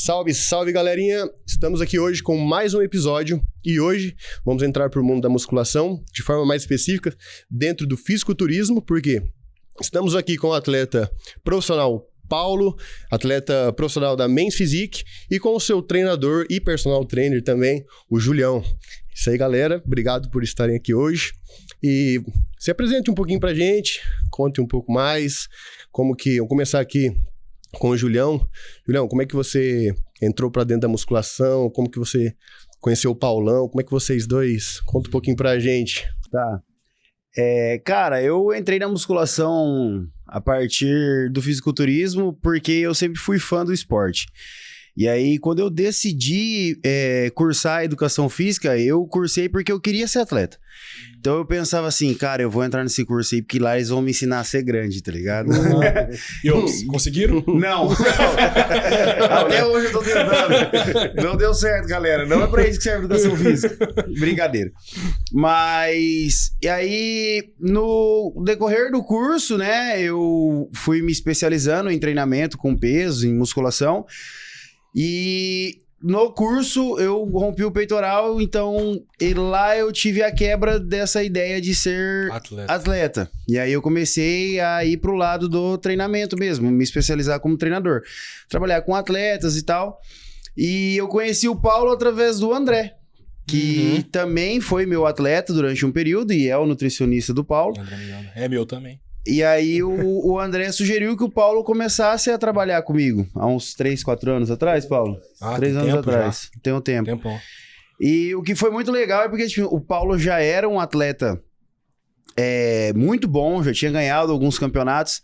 Salve, salve, galerinha! Estamos aqui hoje com mais um episódio e hoje vamos entrar para o mundo da musculação de forma mais específica dentro do fisiculturismo, porque estamos aqui com o atleta profissional Paulo, atleta profissional da Men's Physique e com o seu treinador e personal trainer também, o Julião. Isso aí, galera. Obrigado por estarem aqui hoje. E se apresente um pouquinho pra gente, conte um pouco mais, como que... Vamos começar aqui com o Julião. Julião, como é que você entrou pra dentro da musculação? Como que você conheceu o Paulão? Como é que vocês dois? Conta um pouquinho pra gente. Tá. Cara, eu entrei na musculação a partir do fisiculturismo porque eu sempre fui fã do esporte. E aí, quando eu decidi cursar educação física, eu cursei porque eu queria ser atleta. Então eu pensava assim, cara, eu vou entrar nesse curso aí porque lá eles vão me ensinar a ser grande, tá ligado? E conseguiram? Não. Até hoje eu tô tentando. Não deu certo, galera. Não é pra isso que serve educação física. Brincadeira. Mas, e aí, no decorrer do curso, né, eu fui me especializando em treinamento com peso, em musculação. E no curso eu rompi o peitoral, então lá eu tive a quebra dessa ideia de ser atleta. E aí eu comecei a ir pro lado do treinamento mesmo, me especializar como treinador. Trabalhar com atletas e tal. E eu conheci o Paulo através do André, que também foi meu atleta durante um período e é o nutricionista do Paulo. É meu também. E aí o André sugeriu que o Paulo começasse a trabalhar comigo. Há uns 3, 4 anos atrás, Paulo? 3 anos atrás. Já. Tem um tempo. Tempão. E o que foi muito legal é porque tipo, o Paulo já era um atleta muito bom, já tinha ganhado alguns campeonatos.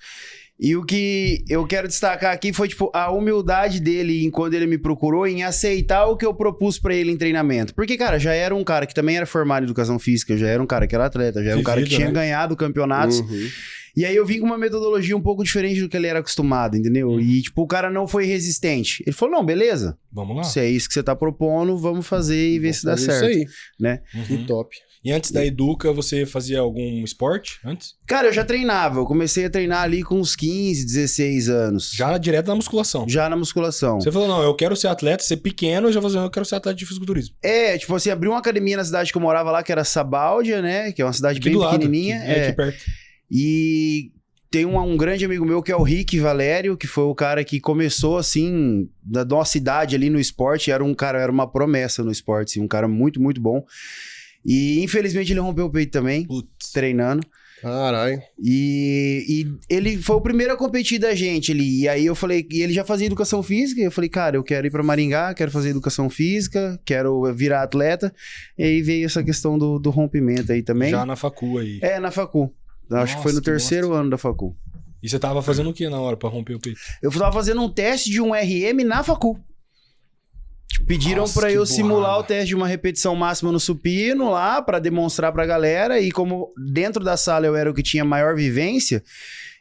E o que eu quero destacar aqui foi, tipo, a humildade dele quando ele me procurou em aceitar o que eu propus pra ele em treinamento. Porque, cara, já era um cara que também era formado em educação física, já era um cara que era atleta, já era um cara que tinha ganhado campeonatos. E aí eu vim com uma metodologia um pouco diferente do que ele era acostumado, entendeu? E, tipo, o cara não foi resistente. Ele falou, não, beleza. Vamos lá. Se é isso que você tá propondo, vamos fazer e ver se dá certo. Isso aí. Né? Que top. E antes da Educa, você fazia algum esporte antes? Cara, eu já treinava. Eu comecei a treinar ali com uns 15, 16 anos. Já direto na musculação? Já na musculação. Você falou, não, eu quero ser atleta, ser pequeno, eu já falei, eu quero ser atleta de fisiculturismo. Tipo assim, abri uma academia na cidade que eu morava lá, que era Sabáudia, né? Que é uma cidade aqui bem pequenininha. Aqui perto. E tem um grande amigo meu que é o Rick Valério, que foi o cara que começou, assim, da nossa idade ali no esporte. Era uma promessa no esporte, assim, um cara muito, muito bom. E infelizmente ele rompeu o peito também, treinando. Caralho. E ele foi o primeiro a competir da gente ali. E aí eu falei, e ele já fazia educação física. E eu falei, cara, eu quero ir pra Maringá, quero fazer educação física, quero virar atleta. E aí veio essa questão do rompimento aí também. Já na facu aí. Na facu. Acho que foi no terceiro ano da facu. E você tava fazendo o que na hora pra romper o peito? Eu tava fazendo um teste de um RM na facu. Pediram pra eu simular o teste de uma repetição máxima no supino lá, pra demonstrar pra galera. E como dentro da sala eu era o que tinha maior vivência,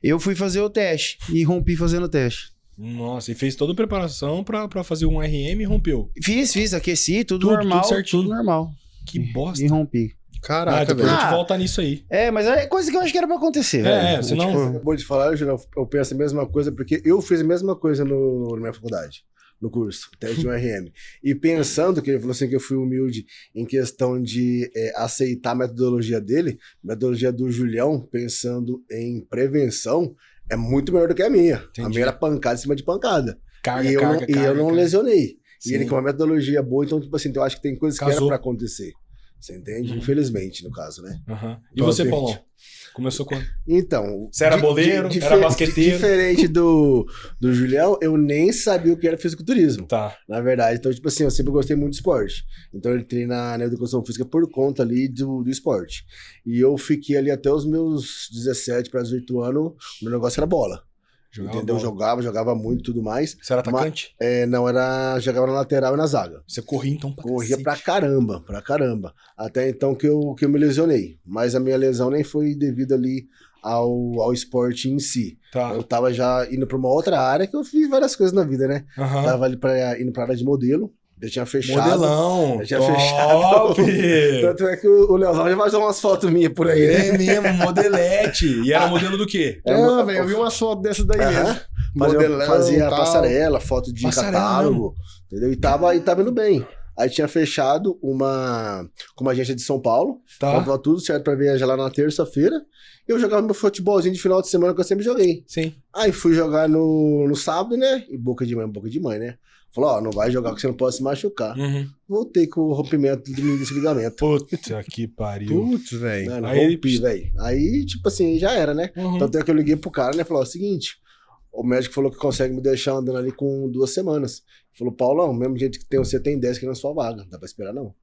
eu fui fazer o teste e rompi fazendo o teste. Nossa, e fez toda a preparação pra fazer um RM e rompeu? Fiz, aqueci, tudo normal. Tudo certinho. Tudo normal. Que bosta. E rompi. Caraca, depois a gente volta nisso aí. Mas é coisa que eu acho que era pra acontecer, velho. Senão... Você acabou de falar, eu penso a mesma coisa, porque eu fiz a mesma coisa na minha faculdade, no curso, teste de um RM. E pensando que ele falou assim que eu fui humilde em questão de aceitar a metodologia dele, a metodologia do Julião, pensando em prevenção, é muito melhor do que a minha. Entendi. A minha era pancada em cima de pancada. Carga, e eu não lesionei. Sim. E ele com uma metodologia boa, então, tipo assim, eu acho que tem coisas que era pra acontecer. Você entende? Infelizmente, no caso, né? E você, Paulão? Começou quando? Então... Você era boleiro? Era basqueteiro? Diferente do Julião, eu nem sabia o que era fisiculturismo. Tá. Na verdade. Então, tipo assim, eu sempre gostei muito de esporte. Então, eu entrei na educação física por conta ali do esporte. E eu fiquei ali até os meus 17 para 18 anos, o meu negócio era bola. Entendeu? Jogava muito e tudo mais. Você era atacante? Não, jogava na lateral e na zaga. Você corria então pra Corria cacete. pra caramba. Até então que eu me lesionei. Mas a minha lesão nem foi devido ali ao esporte em si. Tá. Eu tava já indo pra uma outra área que eu fiz várias coisas na vida, né? Tava ali indo pra área de modelo. Já tinha fechado. Modelão. Já tinha fechado. Tanto é que o Leozão já vai usar umas fotos minhas por aí, né? É mesmo, modelete. E era modelo do quê? Velho, eu vi umas fotos dessas daí mesmo. fazia tal. passarela, foto de catálogo, entendeu? E tava indo bem. Aí tinha fechado com uma agência de São Paulo, tava tudo certo pra viajar lá na terça-feira. Eu jogava meu futebolzinho de final de semana que eu sempre joguei. Sim. Aí fui jogar no sábado, né? E boca de mãe, né? Falou, ó, não vai jogar porque você não pode se machucar. Voltei com o rompimento desse ligamento. Puta que pariu. Putz, velho. Mano, Aí- rompi, velho. Aí, tipo assim, já era, né? Tanto é que eu liguei pro cara, né? Falou, ó, seguinte, o médico falou que consegue me deixar andando ali com 2 semanas. Falou, Paulão, mesmo jeito que tem você, tem 10 aqui na sua vaga. Não dá pra esperar, não.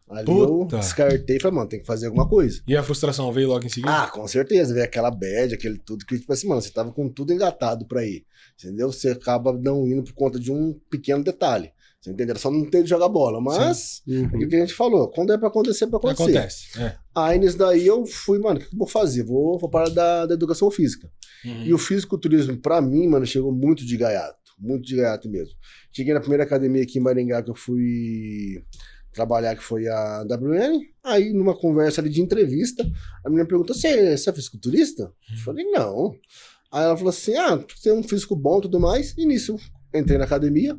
Ali Puta. eu descartei e falei, mano, tem que fazer alguma coisa. E a frustração veio logo em seguida? Ah, com certeza, veio aquela bad, aquele tudo que, tipo assim, mano, você tava com tudo engatado pra ir, entendeu? Você acaba não indo por conta de um pequeno detalhe, você entendeu? Era só não ter de jogar bola, mas, aquilo que a gente falou, quando é pra acontecer, pra acontecer. Acontece. É. Aí, nisso daí, eu fui, mano, o que eu vou fazer? Vou parar da educação física. E o fisiculturismo, pra mim, mano, chegou muito de gaiato mesmo. Cheguei na primeira academia aqui em Maringá que eu fui trabalhar, que foi a WN. Aí, numa conversa ali de entrevista, a menina perguntou, você é fisiculturista? Eu falei, não. Aí ela falou assim, você é um físico bom e tudo mais. E nisso, entrei na academia.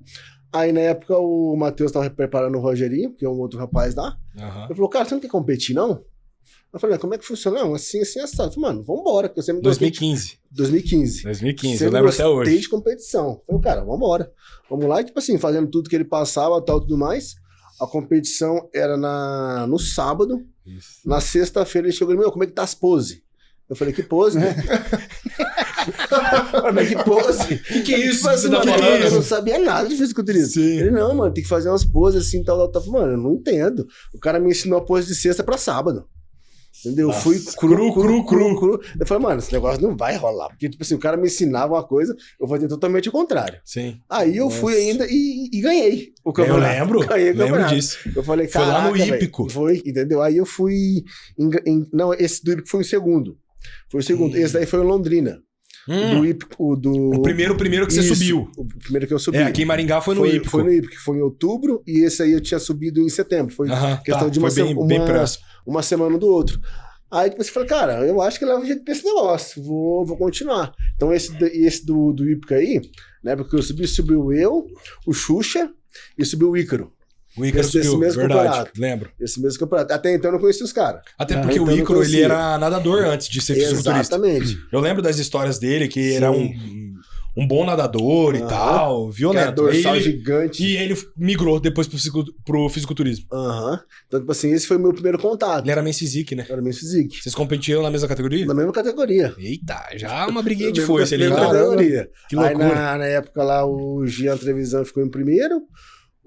Aí, na época, o Matheus tava preparando o Rogerinho, que é um outro rapaz lá. Ele falou, cara, você não quer competir, não? Eu falei, como é que funciona? Não, assim, assado. Eu falei, mano, vambora, porque eu sempre gostei 2015. 2015, eu lembro até gostei hoje. de competição. Eu falei, cara, vambora. Vamos lá, e tipo assim, fazendo tudo que ele passava, tal, tudo mais. A competição era no sábado. Isso. Na sexta-feira ele chegou e falou, como é que tá as poses? Eu falei, que pose, né? Mas que pose? Que é isso Tipo assim, que você tá mano, falando? eu não sabia nada de fisiculturismo. Sim. Ele, não, mano, tem que fazer umas poses assim, tal. Mano, eu não entendo. O cara me ensinou a pose de sexta pra sábado. Entendeu? Eu fui cru. Eu falei, mano, esse negócio não vai rolar. Porque, tipo assim, o cara me ensinava uma coisa, eu fazia totalmente o contrário. Sim. Aí eu fui ainda e ganhei o campeonato. Eu lembro. Ganhei o Lembro campeonato. disso. Eu falei, Foi lá caraca, no velho. Hípico. Foi, entendeu? Aí eu fui... Não, esse do Hípico foi o segundo. Foi o segundo. Esse daí foi em Londrina. Do Hípico, O primeiro que você Isso, subiu. O primeiro que eu subi. É, aqui em Maringá foi no Hípico. Foi no Hípico, que foi em outubro, e esse aí eu tinha subido em setembro. Foi questão de foi bem próximo. uma semana um do outro. Aí depois eu falei, cara, eu acho que leva jeito pra esse negócio, vou continuar. Então esse do Hípico aí, né, porque eu subiu eu, o Xuxa e subiu o Ícaro. O Ícaro Esse subiu, mesmo verdade, campeonato. lembro. Esse mesmo campeonato. Até então eu não conhecia os caras. Até porque Então o eu não Ícaro, ele conhecia. era nadador antes de ser fisiculturista. Exatamente. Eu lembro das histórias dele, que era Sim. um bom nadador e tal, Que era violento. dorsal Aí gigante. E ele migrou depois pro fisiculturismo. Aham. Então, tipo assim, esse foi o meu primeiro contato. Ele era Men's Physique, né? Era Men's Physique. Vocês competiam na mesma categoria? Na mesma categoria. Eita, já uma briguinha de Na foice ali. mesma Então. categoria. Que loucura. Aí na época lá o Jean Trevisan ficou em primeiro,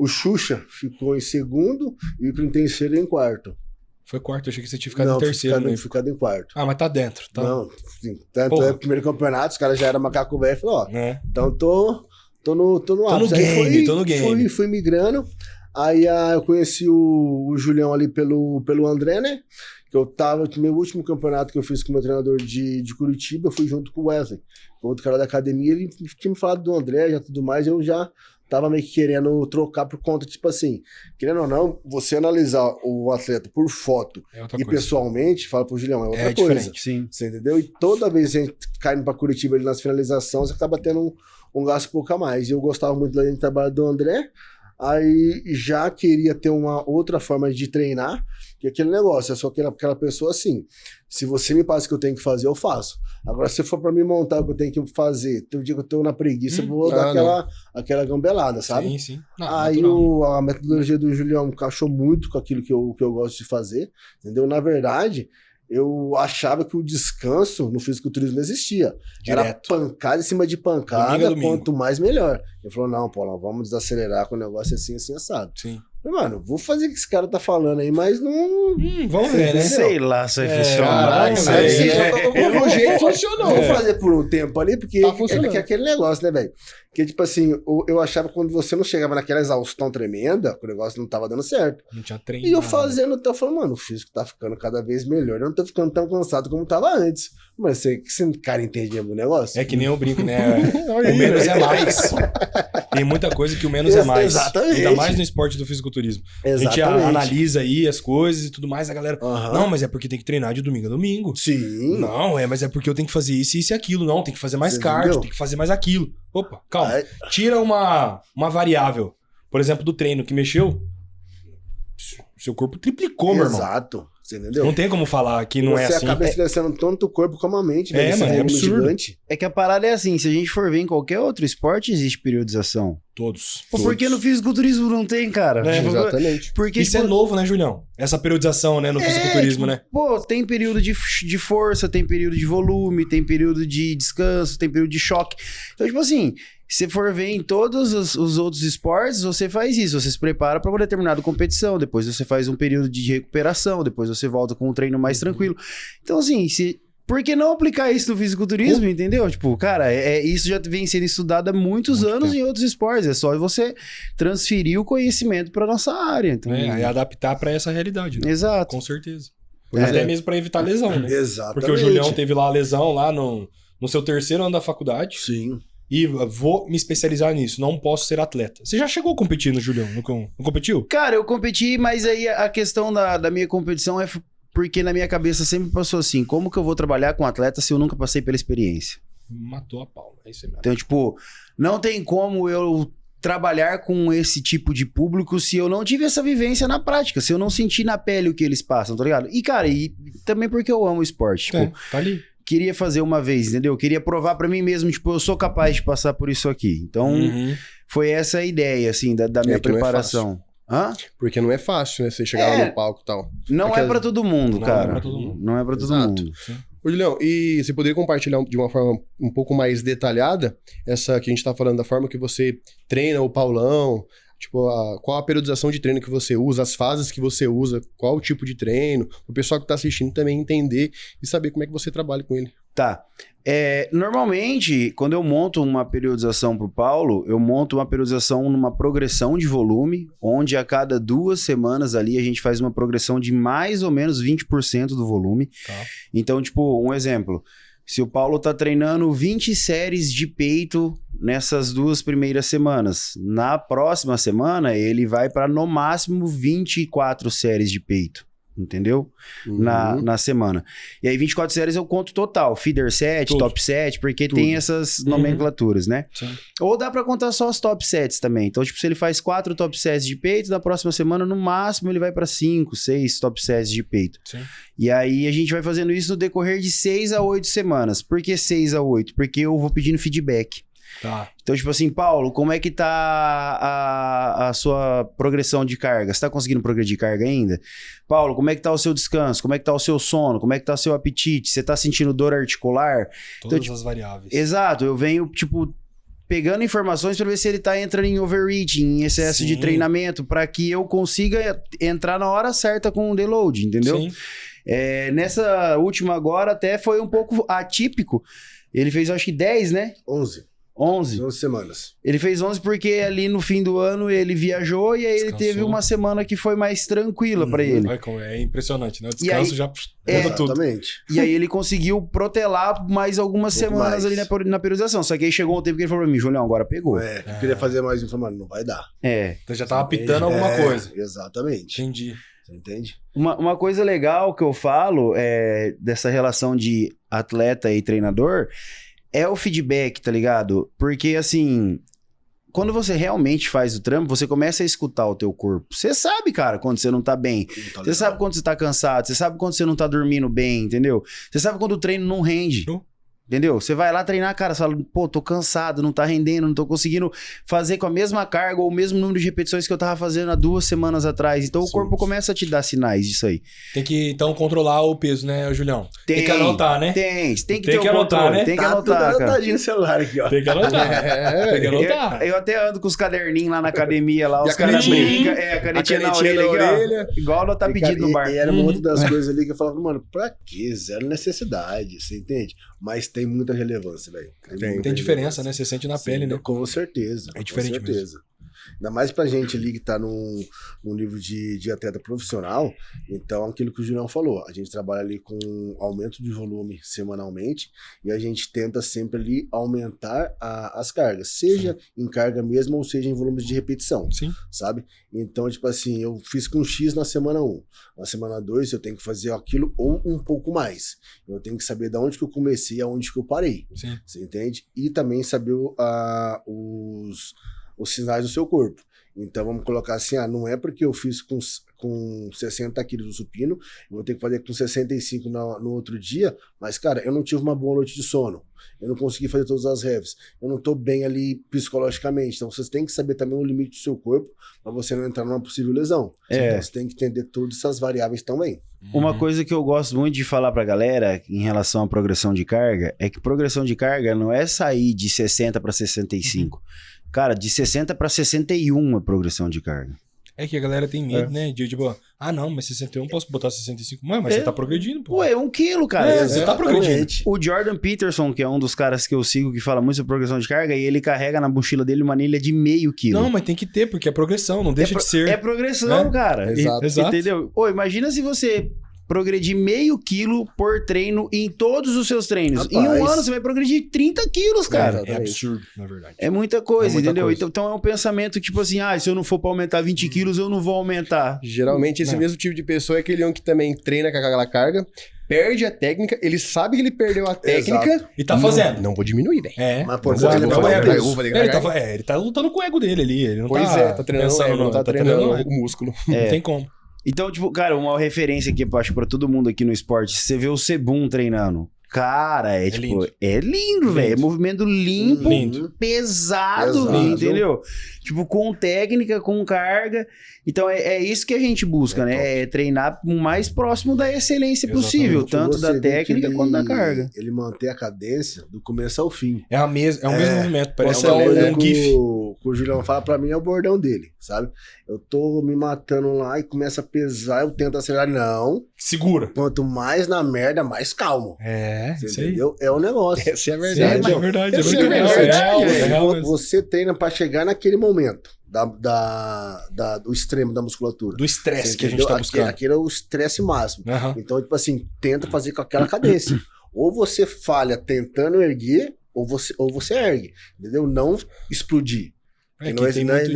o Xuxa ficou em segundo e o Ícaro em terceiro e em quarto. Foi quarto, eu achei que você tinha ficado Não, em terceiro. Né? ficado em quarto. Ah, mas tá dentro, tá? Não, sim, tanto Porra. é o primeiro campeonato, os caras já eram macaco velho, falou, ó, Né? então tô no ápice. Aí tô no game. Fui migrando, aí eu conheci o Julião ali pelo André, né, que meu último campeonato que eu fiz com o meu treinador de Curitiba, eu fui junto com o Wesley, outro cara da academia, ele tinha me falado do André e tudo mais, eu já tava meio que querendo trocar por conta, tipo assim, querendo ou não, você analisar o atleta por foto É outra e coisa. pessoalmente, fala pro Julião, é outra É coisa. diferente. Sim. Você entendeu? E toda vez que a gente caindo pra Curitiba ali nas finalizações, você acaba tendo um gasto um pouco a mais. E eu gostava muito do trabalho do André, aí já queria ter uma outra forma de treinar, que aquele negócio, eu sou aquela pessoa assim, se você me passa o que eu tenho que fazer, eu faço. Agora, se for pra me montar o que eu tenho que fazer, tem um dia que eu tô na preguiça, eu vou dar aquela gambelada, sabe? Sim, sim. Não, Aí natural. a metodologia do Julião encaixou muito com aquilo que eu gosto de fazer, entendeu? Na verdade, eu achava que o descanso no fisiculturismo não existia. Era Direto. pancada em cima de pancada, Domingo a domingo. quanto mais melhor. Ele falou, não, Paulo, vamos desacelerar com o negócio assim, assado. Sim. Eu falei, mano, vou fazer o que esse cara tá falando aí, mas não... Vamos ver, né? Sei lá se vai funcionar. caralho, isso mas aí. sim, Eu vou jeito funcionou. Vou fazer por um tempo ali, porque Tá funcionando. é aquele negócio, né, velho? Porque, tipo assim, eu achava que quando você não chegava naquela exaustão tremenda, que o negócio não tava dando certo. Não tinha treino. E eu fazendo, eu falando, mano, o físico tá ficando cada vez melhor. Eu não tô ficando tão cansado como tava antes. Mas esse cara entende mesmo o negócio? É que nem eu brinco, né? O menos é mais. Tem muita coisa que o menos é mais. Exatamente. Ainda mais no esporte do fisiculturismo. A gente analisa aí as coisas e tudo mais, a galera... Não, mas é porque tem que treinar de domingo a domingo. Sim. Não, mas é porque eu tenho que fazer isso e aquilo. Não, tem que fazer mais Você cardio, entendeu? tem que fazer mais aquilo. Opa, calma. Aí- Tira uma variável. Por exemplo, do treino que mexeu, seu corpo triplicou, meu irmão. Exato. Você entendeu? Não tem como falar que não é Você assim. acaba estressando tanto o corpo como a mente. É, esse mano, é volume absurdo. gigante. É que a parada é assim, se a gente for ver em qualquer outro esporte, existe periodização. Todos. Pô, por que no fisiculturismo não tem, cara? É, Tipo, Exatamente. porque, Isso é novo, né, Julião? Essa periodização, né, no fisiculturismo, né? Pô, tem período de força, tem período de volume, tem período de descanso, tem período de choque. Então, tipo assim, se você for ver em todos os outros esportes, você faz isso. Você se prepara para uma determinada competição, depois você faz um período de recuperação, depois você volta com um treino mais tranquilo. Então, assim, por que não aplicar isso no fisiculturismo, entendeu? Tipo, cara, isso já vem sendo estudado há muitos anos em outros esportes. É só você transferir o conhecimento para nossa área. Então, É adaptar pra essa realidade, né? Exato. Com certeza. Até mesmo pra evitar lesão, né? Exatamente. Porque o Julião teve lá a lesão lá no seu terceiro ano da faculdade. Sim. E vou me especializar nisso, não posso ser atleta. Você já chegou competindo, Julião? Não competiu? Cara, eu competi, mas aí a questão da minha competição é porque na minha cabeça sempre passou assim, como que eu vou trabalhar com atleta se eu nunca passei pela experiência? Matou a pau, é isso aí mesmo. Então, tipo, não tem como eu trabalhar com esse tipo de público se eu não tive essa vivência na prática, se eu não sentir na pele o que eles passam, tá ligado? E, cara, e também porque eu amo o esporte, tipo, Tá ali. queria fazer uma vez, entendeu? Eu queria provar pra mim mesmo, tipo, eu sou capaz de passar por isso aqui. Então, foi essa a ideia, assim, da minha que não é preparação. Hã? Porque não é fácil, né? Você chegar lá no palco e tal. Não Aquelas- é pra todo mundo, Não cara. é pra todo mundo. Não é pra todo Exato. mundo. Ô, Julião, e você poderia compartilhar de uma forma um pouco mais detalhada essa que a gente tá falando, da forma que você treina o Paulão, tipo, qual a periodização de treino que você usa, as fases que você usa, qual o tipo de treino, o pessoal que tá assistindo também entender e saber como é que você trabalha com ele. Tá. Normalmente, quando eu monto uma periodização pro Paulo, eu monto uma periodização numa progressão de volume, onde a cada 2 semanas ali a gente faz uma progressão de mais ou menos 20% do volume. Tá. Então, tipo, um exemplo. Se o Paulo tá treinando 20 séries de peito nessas 2 primeiras semanas, na próxima semana ele vai para no máximo 24 séries de peito. Entendeu? Na semana. E aí 24 séries eu conto total. Feeder set, Tudo. top set, porque tem essas nomenclaturas, né? Sim. Ou dá pra contar só os top sets também. Então, tipo, se ele faz 4 top sets de peito, na próxima semana, no máximo, ele vai pra 5, 6 top sets de peito. Sim. E aí a gente vai fazendo isso no decorrer de 6 a 8 semanas. Por que 6 a 8? Porque eu vou pedindo feedback. Tá. Então, tipo assim, Paulo, como é que tá a sua progressão de carga? Você tá conseguindo progredir carga ainda? Paulo, como é que tá o seu descanso? Como é que tá o seu sono? Como é que tá o seu apetite? Você tá sentindo dor articular? Todas tipo, as variáveis. Exato, eu venho, tipo, pegando informações para ver se ele tá entrando em overreaching, em excesso Sim. de treinamento, para que eu consiga entrar na hora certa com o deload, entendeu? Sim. Nessa última agora até foi um pouco atípico. Ele fez, acho que 10, né? 11 11. semanas. Ele fez 11 porque ali no fim do ano ele viajou e aí ele Descansou. teve uma semana que foi mais tranquila pra ele. Olha como é impressionante, né? O E aí- descanso já muda tudo. Exatamente. E aí ele conseguiu protelar mais algumas Pouco semanas mais. ali na periodização. Só que aí chegou um tempo que ele falou pra mim, Julião, agora pegou. Eu queria fazer mais isso, mano, não vai dar. Então já tava pitando alguma coisa. Exatamente. Entendi. Você entende? Uma coisa legal que eu falo dessa relação de atleta e treinador é o feedback, tá ligado? Porque, assim, quando você realmente faz o trampo, você começa a escutar o teu corpo. Você sabe, cara, quando você não tá bem. Você sabe quando você tá cansado, você sabe quando você não tá dormindo bem, entendeu? Você sabe quando o treino não rende. Entendeu? Você vai lá treinar, cara, você fala, pô, tô cansado, não tá rendendo, não tô conseguindo fazer com a mesma carga ou o mesmo número de repetições que eu tava fazendo há 2 semanas atrás. Então o corpo começa a te dar sinais disso aí. Tem que, então, controlar o peso, né, Julião? Tem que anotar, né? Tem que Tem ter que o anotar, controle, né? tem que Tá tudo anotar, cara. anotadinho no celular aqui, ó. Tem que anotar. Tem que anotar. Eu até ando com os caderninhos lá na academia, lá, E os a caras canetinha? brincam. A canetinha na orelha aqui, ó. Igual ela tá E, pedindo cara, no bar. E era uma outra das coisas ali que eu falava, mano, pra quê? Zero necessidade, você entende? Mas tem muita relevância, velho. Tem diferença, né? Você sente na pele, né? Com certeza. É diferente com certeza. Ainda mais pra gente ali que tá num nível de atleta profissional. Então, aquilo que o Julião falou, a gente trabalha ali com aumento de volume semanalmente e a gente tenta sempre ali aumentar as cargas, seja em carga mesmo ou seja em volumes de repetição, sabe? Então, tipo assim, eu fiz com X na semana 1. Na semana 2 eu tenho que fazer aquilo ou um pouco mais. Eu tenho que saber de onde que eu comecei e aonde que eu parei. Sim. Você entende? E também saber os sinais do seu corpo. Então vamos colocar assim, não é porque eu fiz com 60 quilos do supino, eu vou ter que fazer com 65 no outro dia, mas cara, eu não tive uma boa noite de sono, eu não consegui fazer todas as reps, eu não tô bem ali psicologicamente, então vocês têm que saber também o limite do seu corpo para você não entrar numa possível lesão. Então você tem que entender todas essas variáveis também. Uma coisa que eu gosto muito de falar pra galera em relação à progressão de carga é que progressão de carga não é sair de 60 para 65. Cara, de 60 para 61 é progressão de carga. É que a galera tem medo, né? De tipo, não, mas 61 posso botar 65. Mas você tá progredindo, pô. Ué, 1 quilo, cara. Você tá progredindo. O Jordan Peterson, que é um dos caras que eu sigo, que fala muito sobre progressão de carga, e ele carrega na mochila dele uma anilha de meio quilo. Não, mas tem que ter, porque é progressão, não deixa de ser. É progressão, cara. Exato. Entendeu? Imagina se você progredir meio quilo por treino em todos os seus treinos. Rapaz, em um ano você vai progredir 30 quilos, cara. É absurdo, na verdade. É muita coisa, entendeu? Coisa. Então é um pensamento tipo assim, se eu não for pra aumentar 20 quilos, eu não vou aumentar. Geralmente esse mesmo tipo de pessoa é aquele que também treina com aquela carga, perde a técnica, ele sabe que ele perdeu a técnica e tá fazendo. Não vou diminuir, velho. Mas pô, Ele tá lutando com o ego dele ali. Ele não tá treinando o ego, não tá treinando o músculo. Não tem como. Então, tipo, cara, uma referência aqui, eu acho, pra todo mundo aqui no esporte, você vê o Sebum treinando. Cara, é lindo, velho. É movimento limpo, pesado, entendeu? Tipo, com técnica, com carga. Então, é isso que a gente busca, né? É treinar o mais próximo da excelência possível, tanto da técnica quanto da carga. Ele manter a cadência do começo ao fim. É o mesmo movimento, parece um GIF. O Julião fala pra mim, é o bordão dele, sabe? Eu tô me matando lá e começa a pesar, eu tento acelerar. Não. Segura. Quanto mais na merda, mais calmo. Você entendeu? É o negócio. Essa é a verdade. É verdade. É real. Você treina pra chegar naquele momento do extremo da musculatura. Do estresse que a gente tá buscando. Aquele é o estresse máximo. Então, tipo assim, tenta fazer com aquela cadência. Ou você falha tentando erguer, ou você ergue. Entendeu? Não explodir. Não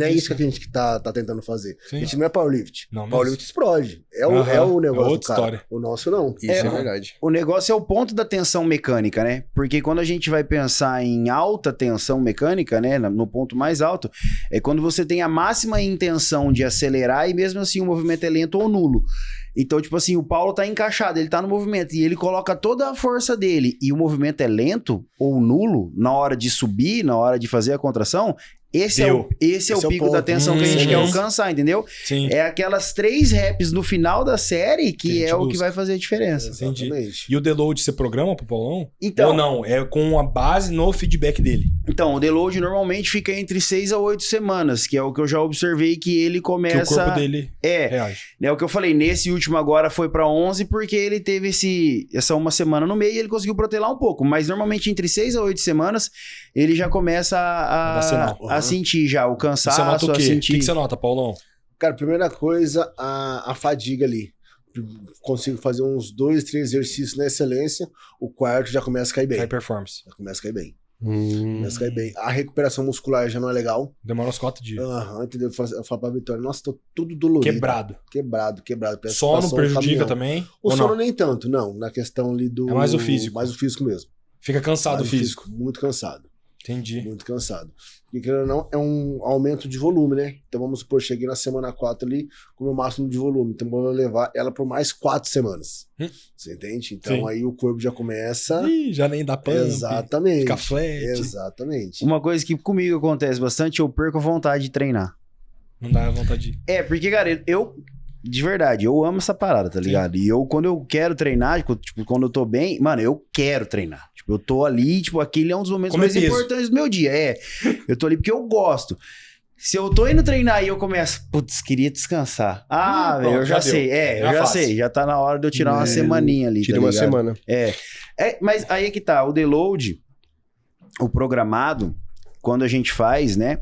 é isso que a gente tá tentando fazer. Sim. A gente não é powerlift. Não, powerlift explode. É o negócio outra do cara. história. O nosso não. Isso é verdade. O negócio é o ponto da tensão mecânica, né? Porque quando a gente vai pensar em alta tensão mecânica, né? No ponto mais alto, é quando você tem a máxima intenção de acelerar e mesmo assim o movimento é lento ou nulo. Então, tipo assim, o Paulo tá encaixado, ele tá no movimento e ele coloca toda a força dele e o movimento é lento ou nulo na hora de subir, na hora de fazer a contração. Esse é o pico da tensão que a gente quer alcançar, entendeu? Sim. É aquelas 3 reps no final da série que é o que vai fazer a diferença. Entendi. E o deload você programa pro Paulão? Então, ou não? É com a base no feedback dele? Então, o deload normalmente fica entre 6 a 8 semanas, que é o que eu já observei que ele começa... Que o corpo dele reage. É o que eu falei, nesse último agora foi pra 11 porque ele teve essa uma semana no meio e ele conseguiu protelar um pouco, mas normalmente entre 6 a 8 semanas ele já começa a sentir já o cansaço, você nota o quê? sentir... O que você nota, Paulão? Cara, primeira coisa, a fadiga ali. Consigo fazer uns 2, 3 exercícios na excelência, o quarto já começa a cair bem. High performance. Já começa a cair bem. Começa a cair bem. A recuperação muscular já não é legal. Demora uns 4 dias. Entendeu? Eu falo pra Vitória, nossa, tô tudo dolorido. Quebrado. Sono prejudica também? O sono nem tanto, não. Na questão ali do... É mais o físico. Mais o físico mesmo. Fica cansado o físico. Muito cansado. Entendi. Muito cansado. Porque, querendo ou não, é um aumento de volume, né? Então, vamos supor, cheguei na semana 4 ali com o meu máximo de volume. Então, vou levar ela por mais 4 semanas. Você entende? Então, aí o corpo já começa... já nem dá pump. Exatamente. Fica flat. Exatamente. Uma coisa que comigo acontece bastante, eu perco a vontade de treinar. Não dá vontade de... Porque, cara, de verdade, eu amo essa parada, tá ligado? E quando eu quero treinar, tipo, quando eu tô bem, mano, eu quero treinar. Tipo, eu tô ali, tipo, aquele é um dos momentos mais importantes do meu dia. Eu tô ali porque eu gosto. Se eu tô indo treinar e eu começo, putz, queria descansar. Velho, eu já sei. Eu já sei. Já tá na hora de eu tirar uma semaninha ali, Tira uma semana. Mas aí é que tá, o deload, o programado, quando a gente faz, né?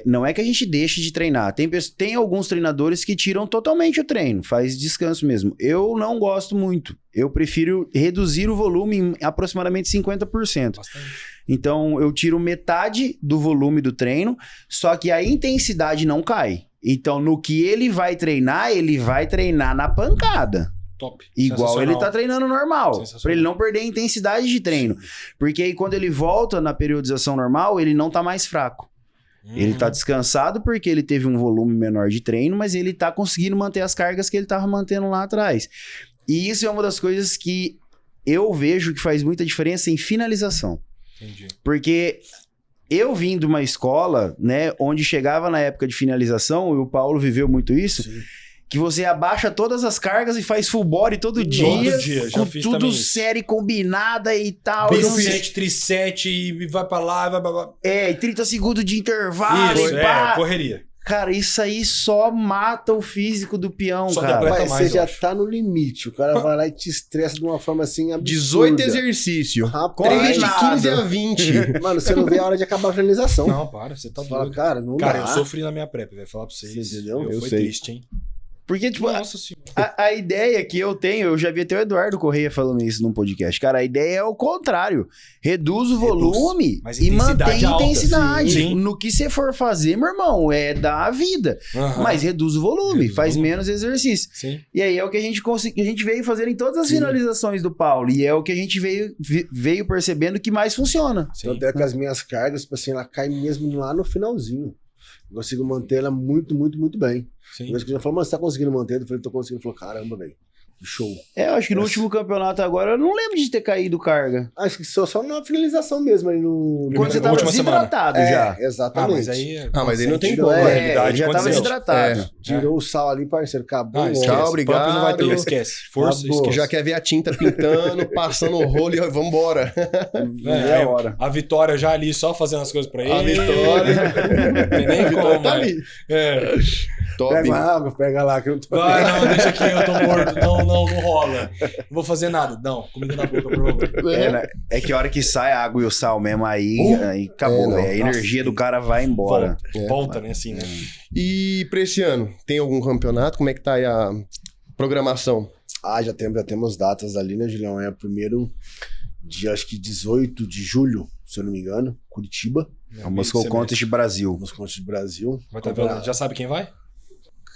Não é que a gente deixe de treinar. Tem alguns treinadores que tiram totalmente o treino, faz descanso mesmo. Eu não gosto muito. Eu prefiro reduzir o volume em aproximadamente 50%. Bastante. Então, eu tiro metade do volume do treino, só que a intensidade não cai. Então, no que ele vai treinar na pancada. Top. Igual ele tá treinando normal, pra ele não perder a intensidade de treino. Sim. Porque aí quando ele volta na periodização normal, ele não tá mais fraco. Ele tá descansado porque ele teve um volume menor de treino, mas ele tá conseguindo manter as cargas que ele tava mantendo lá atrás. E isso é uma das coisas que eu vejo que faz muita diferença em finalização. Entendi. Porque eu vim de uma escola, né, onde chegava na época de finalização, e o Paulo viveu muito isso, Sim. que você abaixa todas as cargas e faz full body todo dia, já com fiz tudo também isso. série combinada e tal. Bicep, tricep e vai pra lá, vai pra lá. E 30 segundos de intervalo. Isso, e pá. correria. Cara, isso aí só mata o físico do peão, Só cara. depleta Mas mais, você já eu acho. tá no limite. O cara vai lá e te estressa de uma forma assim absurda. 18 exercícios. Rapaz, 3 de nada. 15 a 20. Mano, você não vê a hora de acabar a finalização. Não, para, você tá Você fala, doido. cara, não Cara, dá. eu sofri na minha prep, vai falar pra vocês. Você entendeu? Eu Eu foi sei. triste, hein? Porque, tipo, Nossa senhora. a ideia que eu tenho, eu já vi até o Eduardo Correia falando isso num podcast. Cara, a ideia é o contrário. Reduz o volume Mas e intensidade mantém alta. intensidade. Sim. No que você for fazer, meu irmão, é dar a vida. Aham. Mas reduz o volume, Reduz o faz volume. menos exercício. Sim. E aí é o que a gente veio fazer em todas as Sim. finalizações do Paulo. E é o que a gente veio percebendo que mais funciona. Sim. Tanto é que as minhas cargas, tipo assim, ela cai mesmo lá no finalzinho. Eu consigo manter ela muito, muito, muito bem. Sim. Mas que já falou, mano, você tá conseguindo manter? Eu falei, tô conseguindo. Ele falou, caramba, velho. Que show. Eu acho que no Nossa. último campeonato agora, eu não lembro de ter caído carga. Acho que só na finalização mesmo aí no. Quando você na tava última desidratado já. Exatamente. Ah, mas aí... Ah, mas aí não tem Tirou como, a né? realidade já tava aconteceu. desidratado. Tirou o sal ali, parceiro. Acabou. Ah, esquece. Tchau, obrigado. Pump não vai ter, esquece. Força, Acabou. esquece. Já quer ver a tinta pintando, passando o rolo e vambora. É a hora. A Vitória já ali só fazendo as coisas pra ele. A Vitória. Não tem nem A Vitória como, tá né? ali. É. Top. Pega uma água, pega lá, que eu não tô. Vai, não, deixa aqui, eu tô morto. Não rola. Não vou fazer nada. Não, comida na boca, por favor. É que a hora que sai a água e o sal mesmo, aí acabou, não. velho. A energia do cara vai embora. Volta, né, assim, né? E pra esse ano, tem algum campeonato? Como é que tá aí a programação? Ah, já temos datas ali, né, Julião? É primeiro dia, acho que 18 de julho, se eu não me engano, Curitiba. É o Moscou Contest Brasil. Nos Contos de Brasil. Vai tá vendo? Já sabe quem vai?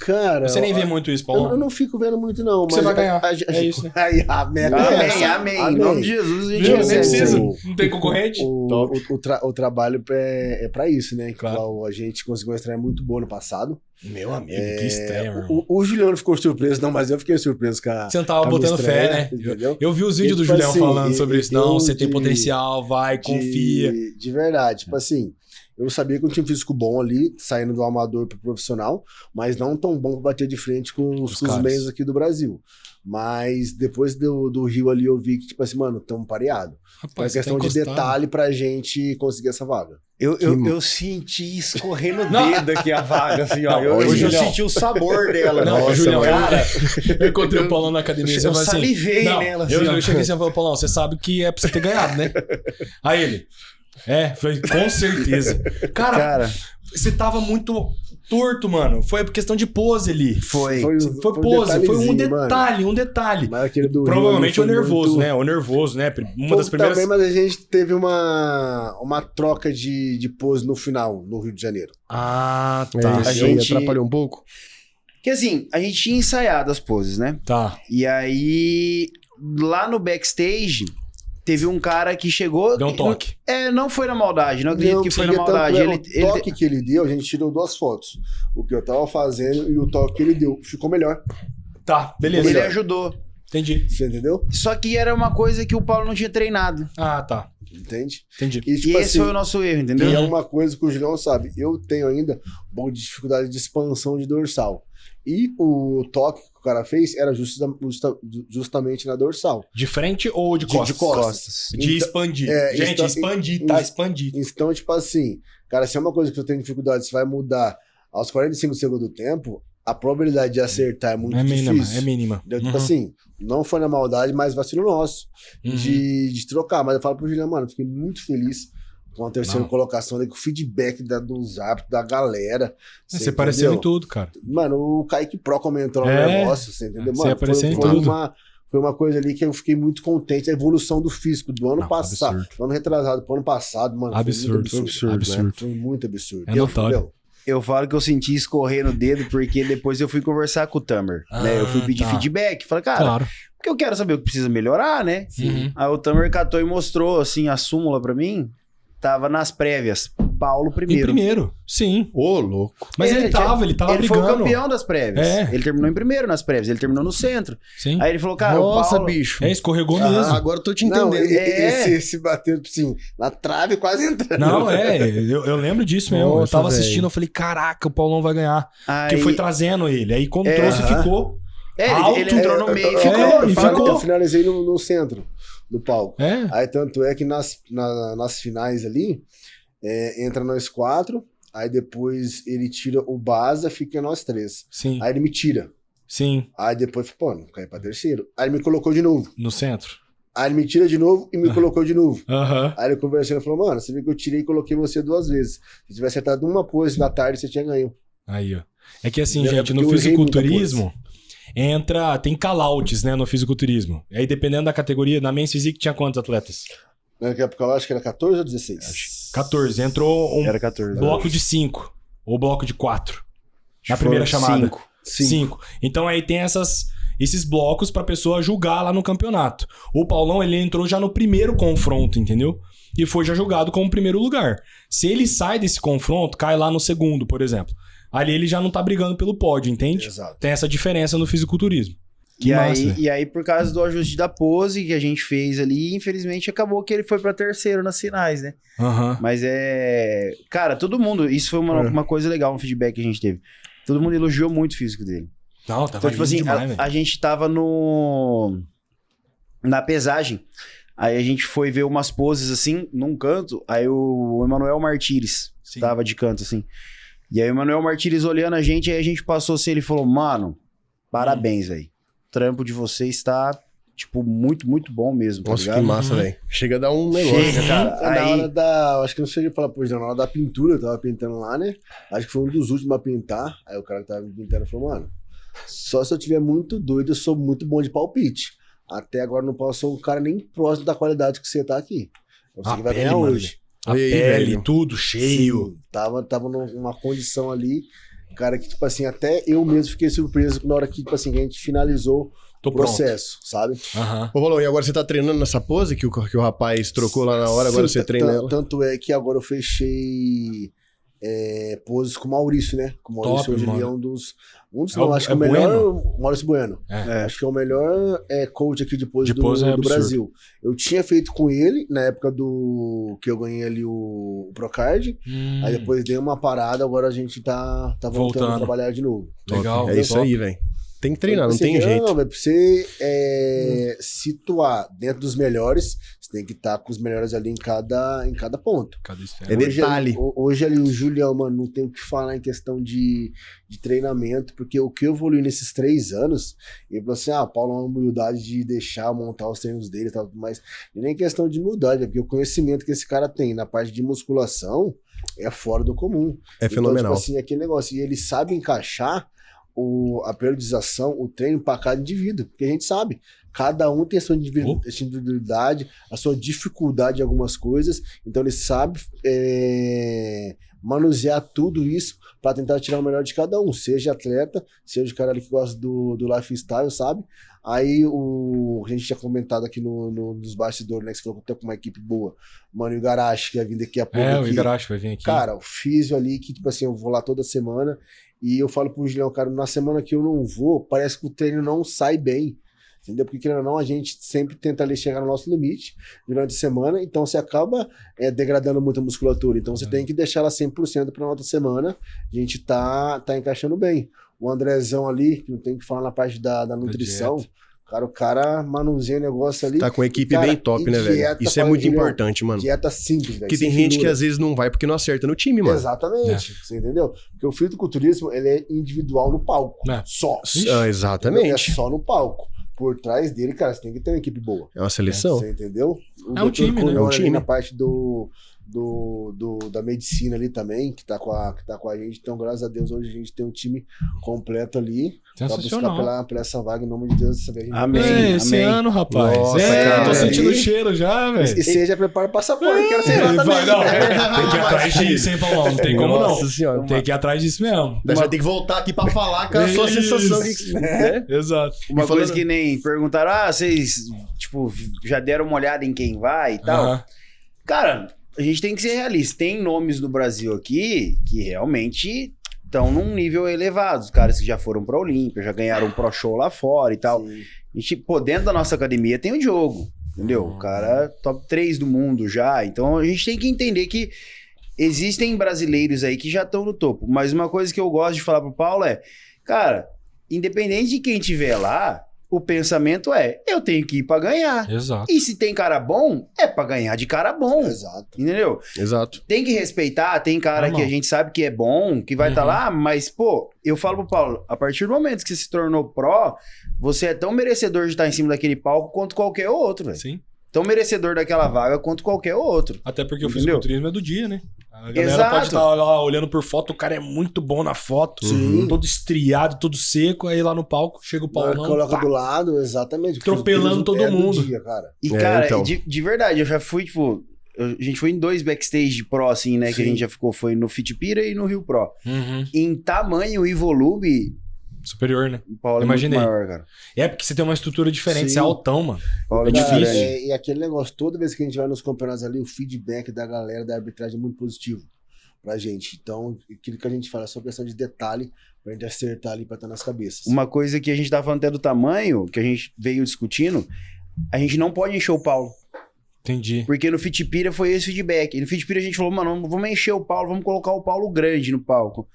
Cara. Você nem vê muito isso, eu Paulo. não fico vendo muito, não. Você Mas vai ganhar. É isso, né? Aí, a meta é essa. Amém. Em nome de Jesus, a gente Viu? Nem recebe. precisa. o- Não tem concorrente? O trabalho é pra isso, né? Claro. Igual a gente conseguiu uma estreia muito boa no passado. Meu amigo, que estreia, meu irmão. O Juliano ficou surpreso, não, mas eu fiquei surpreso com a. Você não tava com a minha botando fé, estreia, né? Entendeu? Eu vi os vídeos do Tipo Julião assim, falando sobre isso. Não, eu você tem de- potencial, vai, confia. De verdade. Tipo assim, eu sabia que eu tinha um físico bom ali, saindo do amador pro profissional, mas não tão bom pra bater de frente com os caras. meios aqui do Brasil. Mas depois do Rio ali, eu vi que, tipo assim, mano, tamo pareado. É Rapaz, você questão tá de encostado. detalhe pra gente conseguir essa vaga. Eu senti escorrendo o Não. dedo aqui a vaga, assim, ó. Não, Hoje eu Julião. senti o sabor dela. Não, Nossa, Julião, mano. cara, eu encontrei o Paulão na academia. Eu você falou assim, salivei não, nela, assim, eu ó. cheguei assim e falei, Paulão, você sabe que é pra você ter ganhado, né? Aí ele, falei, com certeza. Cara, Cara, você tava muito torto, mano. Foi questão de pose ali. foi. Foi pose, foi um detalhezinho, mano. detalhe. Mas aquele do Rio Provavelmente o ali foi nervoso, muito- né? O nervoso, né? Uma Pô, das primeiras... Também, mas a gente teve uma troca de pose no final, no Rio de Janeiro. Ah, É, tá. isso a aí gente- atrapalhou um pouco? Que assim, a gente tinha ensaiado as poses, né? Tá. E aí, lá no backstage, teve um cara que chegou... Deu um toque. Não foi na maldade, não acredito que foi na porque maldade. tanto é, Ele, o toque que ele deu, a gente tirou 2 fotos. O que eu tava fazendo e o toque que ele deu. Ficou melhor. Tá, beleza. ele ajudou. Entendi. Você entendeu? Só que era uma coisa que o Paulo não tinha treinado. Ah, tá. Entende? Entendi. E, E tipo esse assim, foi o nosso erro, entendeu? e é uma coisa que o Julião sabe. Eu tenho ainda um pouco de dificuldade de expansão de dorsal. E o toque que o cara fez era justamente na dorsal. De frente ou de costas? De costas. De Então- expandir. é, Gente, então- expandir, tá? Expandir. Então, tipo assim, cara, se é uma coisa que você tem dificuldade, você vai mudar aos 45 segundos do tempo, a probabilidade de acertar é muito É mínima, difícil. é mínima. Entendeu? Tipo Uhum. assim, não foi na maldade, mas vacilo nosso Uhum. de trocar. Mas eu falo pro Juliano, mano, fiquei muito feliz com a terceira colocação ali, com o feedback dos árbitros, da galera. Você apareceu em tudo, cara. Mano, o Kaique Pro comentou no negócio, você entendeu? Mano, você apareceu em tudo. Foi uma coisa ali que eu fiquei muito contente, a evolução do físico do ano passado, do ano retrasado pro ano passado, mano. Absurdo. Foi muito absurdo. É notório. Eu falo que eu senti escorrer no dedo porque depois eu fui conversar com o Tamer, né? Eu fui pedir feedback. Falei, cara, porque eu quero saber o que precisa melhorar, né? Aí o Tamer catou e mostrou, assim, a súmula pra mim. Tava nas prévias. Paulo primeiro. Em primeiro, sim. Ô, louco. Mas ele tava brigando. Ele foi o campeão das prévias. Ele terminou em primeiro nas prévias. Ele terminou no centro. Sim. Aí ele falou, cara, nossa, o Paulo... bicho. Escorregou mesmo. Agora eu tô te entendendo. Esse bateu, assim, na trave quase entrando. Não, eu lembro disso mesmo. Nossa, eu tava assistindo, eu falei, caraca, o Paulão vai ganhar. Aí... Que foi trazendo ele. Aí quando trouxe, ficou... Ele entrou no meio e ficou. Eu finalizei no centro do palco. Aí tanto é que nas finais ali, entra nós 4, aí depois ele tira o Baza, fica nós 3. Sim. Aí ele me tira. Sim. Aí depois, pô, não cai pra terceiro. Aí ele me colocou de novo. No centro. Aí ele me tira de novo e me colocou de novo. Uhum. Aí ele conversando e falou, mano, você viu que eu tirei e coloquei você 2 vezes. Se tivesse acertado uma pose na tarde, você tinha ganho. Aí, ó. É que assim, gente, no fisiculturismo... tem call-outs, né, no fisiculturismo. Aí, dependendo da categoria, na Men's Physique tinha quantos atletas? Na época eu acho que era 14 ou 16? 14. Entrou era 14, bloco de 5. Ou bloco de 4. Na primeira chamada. 5. Então aí tem esses blocos pra pessoa julgar lá no campeonato. O Paulão, ele entrou já no primeiro confronto, entendeu? E foi já julgado como primeiro lugar. Se ele sai desse confronto, cai lá no segundo, por exemplo. Ali ele já não tá brigando pelo pódio, entende? Exato. Tem essa diferença no fisiculturismo. E aí, por causa do ajuste da pose que a gente fez ali, infelizmente acabou que ele foi pra terceiro nas finais, né? Mas cara, todo mundo... Isso foi uma coisa legal, um feedback que a gente teve. Todo mundo elogiou muito o físico dele. Não, tava então, tipo assim, demais, a gente tava na pesagem. Aí a gente foi ver umas poses assim, num canto. Aí o Emanuel Martires tava de canto, assim. E aí o Emanuel Martires olhando a gente, aí a gente passou assim, ele falou, mano, parabéns, velho. O trampo de vocês tá, tipo, muito, muito bom mesmo, tá Nossa, ligado? que massa, velho. Chega a dar um negócio, cara. Na hora da... Acho que não cheguei a falar, pô, na hora da pintura, eu tava pintando lá, né? Acho que foi um dos últimos a pintar. Aí o cara que tava me pintando falou, mano, só se eu tiver muito doido, eu sou muito bom de palpite. Até agora não posso ser um cara nem próximo da qualidade que você tá aqui. Você que vai ganhar hoje. A pele, tudo cheio. Sim, tava numa condição ali, cara, que, tipo assim, até eu mesmo fiquei surpreso na hora que, tipo assim, que a gente finalizou o processo, sabe? Ô, Paulão, e agora você tá treinando nessa pose que o rapaz trocou lá na hora, agora você treina ela? Tanto é que agora eu fechei poses com o Maurício, né? Com o Maurício hoje ele é um dos acho que o melhor... Maurício Bueno. Acho que é o melhor coach aqui de pose do Brasil. Eu tinha feito com ele na época que eu ganhei ali o Procard. Aí depois dei uma parada, agora a gente tá voltando a trabalhar de novo. Legal. É isso aí, velho. Tem que treinar, não tem jeito. Não, pra você situar dentro dos melhores, você tem que estar com os melhores ali em cada ponto. É detalhe. Hoje ali o Julião, mano, não tem o que falar em questão de treinamento, porque o que eu evolui nesses 3 anos, ele falou assim, Paulo, uma humildade de deixar montar os treinos dele e tal, mas nem questão de humildade, porque o conhecimento que esse cara tem na parte de musculação é fora do comum. É fenomenal. Tipo assim, aquele negócio, e ele sabe encaixar a periodização, o treino para cada indivíduo, porque a gente sabe, cada um tem a sua individualidade, a sua dificuldade em algumas coisas, então ele sabe manusear tudo isso para tentar tirar o melhor de cada um, seja atleta, seja o cara ali que gosta do lifestyle, sabe? Aí a gente tinha comentado aqui nos bastidores, né, que você falou que tá com uma equipe boa, mano, e o Igarashi que vai vir daqui a pouco. O Igarashi vai vir aqui. Cara, o físio ali, que tipo assim, eu vou lá toda semana, e eu falo pro Julião, cara, na semana que eu não vou, parece que o treino não sai bem. Entendeu? Porque, querendo ou não, a gente sempre tenta ali chegar no nosso limite durante a semana, então você acaba degradando muito a musculatura. Então você tem que deixar ela 100% para outra semana. A gente tá encaixando bem. O Andrezão ali, que não tem que falar na parte da nutrição, o cara manuseia o negócio ali. Tá com a equipe bem top, né, velho? Isso é muito importante, mano. Dieta simples, velho. Porque tem gente que às vezes não vai porque não acerta no time, mano. Exatamente. Você entendeu? Porque o fisiculturismo, ele é individual no palco. Só. Exatamente. É só no palco. Por trás dele, cara, você tem que ter uma equipe boa. É uma seleção. Você entendeu? É um time, né? É um time. Na parte do da medicina ali também, que tá com a gente. Então, graças a Deus, hoje a gente tem um time completo ali pra buscar pela essa vaga, em nome de Deus. Amém. Esse ano, rapaz. Nossa, cara. Tô sentindo o cheiro já, velho. E seja prepara o passaporte, quero ser lá também. Tem que ir atrás disso, hein, Paulão? Não tem como não. Nossa senhora. Tem que ir atrás disso mesmo. Daí você vai ter que voltar aqui pra falar com a sua sensação. Né? Exato. Uma E coisa falando- que nem perguntaram, vocês, tipo, já deram uma olhada em quem vai e tal? Aham. Cara, a gente tem que ser realista. Tem nomes no Brasil aqui que realmente estão num nível elevado. Os caras que já foram pra Olímpia, já ganharam um Pro Show lá fora e tal. A gente, pô, dentro da nossa academia tem o Diogo, entendeu? O cara top 3 do mundo já. Então a gente tem que entender que existem brasileiros aí que já estão no topo. Mas uma coisa que eu gosto de falar pro Paulo é, cara, independente de quem tiver lá, o pensamento é, eu tenho que ir pra ganhar. Exato. E se tem cara bom, é pra ganhar de cara bom. Exato. Entendeu? Exato. Tem que respeitar, tem cara Normal. que a gente sabe que é bom, que vai estar lá, mas, pô, eu falo pro Paulo, a partir do momento que você se tornou pró, você é tão merecedor de estar em cima daquele palco quanto qualquer outro, velho. Sim. Tão merecedor daquela vaga quanto qualquer outro. Até porque o Entendeu? fisiculturismo é do dia, né? A galera Exato. pode estar lá olhando por foto, o cara é muito bom na foto, todo estriado, todo seco, aí lá no palco chega o Paulão, Coloca pá, do lado, exatamente. Atropelando todo do mundo. dia, cara. E, É, cara, então. de verdade, eu já fui, tipo... A gente foi em 2 backstage de Pro, assim, né? Que a Sim. gente já ficou, foi no Fitpira e no Rio Pro. Uhum. Em tamanho e volume, Superior, né? o Paulo é Imaginei. muito maior, cara. É porque você tem uma estrutura diferente, Sim. você é altão, mano. O Paulo É muito difícil. grande. E aquele negócio, toda vez que a gente vai nos campeonatos ali, o feedback da galera da arbitragem é muito positivo pra gente. Então, aquilo que a gente fala é só questão de detalhe pra gente acertar ali pra estar nas cabeças. Uma coisa que a gente tava falando até do tamanho, que a gente veio discutindo, a gente não pode encher o Paulo. Entendi. Porque no Fitpira foi esse feedback. E no Fitpira a gente falou, mano, não vamos encher o Paulo, vamos colocar o Paulo grande no palco.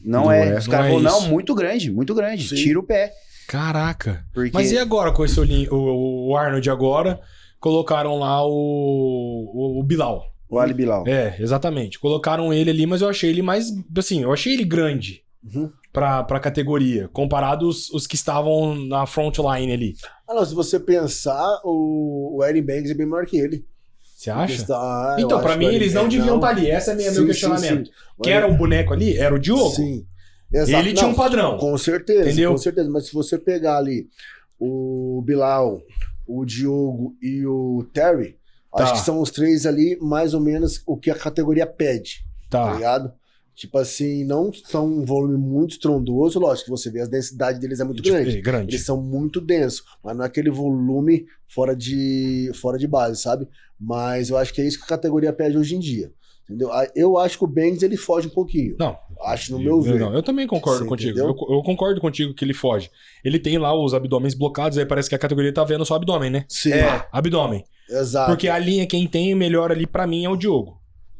Não é. Os não caras é falaram, isso. não, muito grande, muito grande. Sim. Tira o pé. Caraca. Porque... Mas e agora com esse o Arnold agora? Colocaram lá o Bilal. O Ali Bilal. É, exatamente. Colocaram ele ali, mas eu achei ele mais. Assim, eu achei ele grande Uhum. pra categoria, comparado os que estavam na frontline ali. Ah, não, se você pensar, o Aaron Banks é bem maior que ele. Você acha? Eu Então, pra acho mim, que o eles Aaron não deviam não. estar ali. Esse é meu Sim, questionamento. sim. Quem era o boneco ali? Era o Diogo? Sim. Exato. Ele tinha Não, um padrão. Com certeza, Entendeu? com certeza. Mas se você pegar ali o Bilal, o Diogo e o Terry, Tá. acho que são os 3 ali, mais ou menos, o que a categoria pede, tá Tá. ligado? Tipo assim, não são um volume muito estrondoso, lógico que você vê, a densidade deles é muito grande. Grande. Eles são muito densos, mas não é aquele volume fora de base, sabe? Mas eu acho que é isso que a categoria pede hoje em dia. Entendeu? Eu acho que o Banks ele foge um pouquinho. Não. Acho no meu ver. Não, eu também concordo Você contigo. entendeu? Eu concordo contigo que ele foge. Ele tem lá os abdômenes blocados, aí parece que a categoria tá vendo só abdômen, né? Sim, Abdômen. exato. Porque a linha quem tem melhor ali pra mim é o Diogo.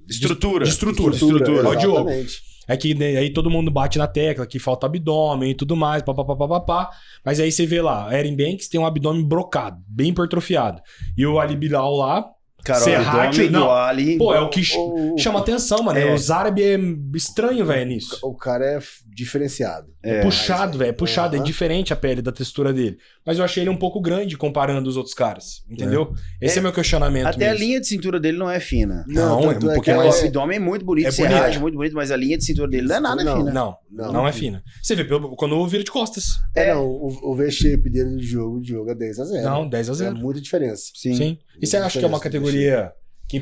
Estrutura. De estrutura. Estrutura, É o Diogo. exatamente. É que né, aí todo mundo bate na tecla que falta abdômen e tudo mais, papapá. Mas aí você vê lá, Aaron Banks tem um abdômen brocado, bem hipertrofiado. E o Ali Bilal lá, Cara, Serrate, o não. Ali... pô, é o que O- chama atenção, mano. É. Os árabes é estranho, velho, nisso. O cara é diferenciado. É puxado, velho. É puxado. É Aham. diferente a pele da textura dele. Mas eu achei ele um pouco grande comparando os outros caras. Entendeu? Esse é meu questionamento. Até a mesmo. linha de cintura dele não é fina. Não, é tanto um pouquinho que O mais- abdômen é muito bonito, É você bonito. acha muito bonito, mas a linha de cintura dele não é nada Não. fina. Não é fina. Você vê quando vira de costas. Não, o V-shape dele do jogo, o jogo é 10-0. Não, 10 a É 0. muita diferença. Sim. E você acha que é uma diferença do categoria que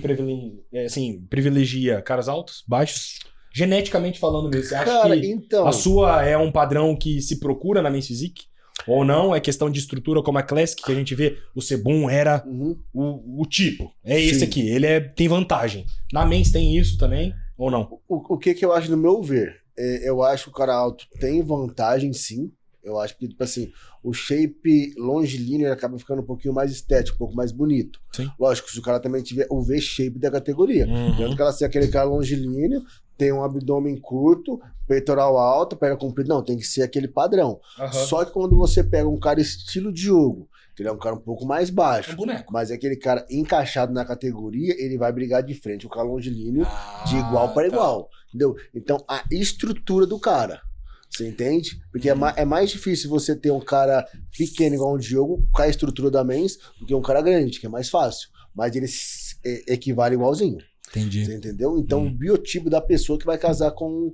privilegia caras altos, baixos? Geneticamente falando mesmo. Você acha Cara, que então... a sua é um padrão que se procura na Men's Physique? Ou não? É questão de estrutura como a Classic, que a gente vê. O Sebum era Uhum. o tipo. É esse Sim. aqui. Ele tem vantagem. Na Men's tem isso também? Ou não? O que eu acho, no meu ver? Eu acho que o cara alto tem vantagem, sim. Eu acho que, tipo assim, o shape longilíneo ele acaba ficando um pouquinho mais estético, um pouco mais bonito. Sim. Lógico, se o cara também tiver o V-shape da categoria. Uhum. Tanto que ela ser aquele cara longilíneo, tem um abdômen curto, peitoral alto, perna comprida. Não, tem que ser aquele padrão. Só que quando você pega um cara estilo Diogo, que ele é um cara um pouco mais É um baixo, boneco. mas é aquele cara encaixado na categoria, ele vai brigar de frente com o cara longilíneo de igual para igual. Entendeu? Então, a estrutura do cara. Você entende? Porque é mais difícil você ter um cara pequeno igual o Diogo com a estrutura da Men's do que um cara grande, que é mais fácil. Mas eles equivalem igualzinho. Entendi. Você entendeu? Então, o biotipo da pessoa que vai casar com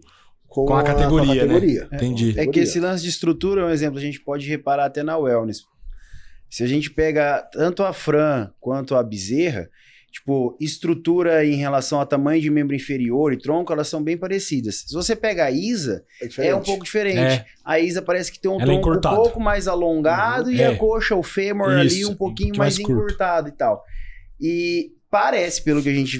a categoria, né? Entendi. É que esse lance de estrutura é um exemplo, a gente pode reparar até na wellness. Se a gente pega tanto a Fran quanto a Bezerra, tipo, estrutura em relação a tamanho de membro inferior e tronco, elas são bem parecidas. Se você pega a Isa, é um pouco diferente. É. A Isa parece que tem um Ela é tronco um encurtada. pouco mais alongado e a coxa, o fêmur ali Isso, um pouquinho mais mais curto. encurtado e tal. E parece, pelo que a gente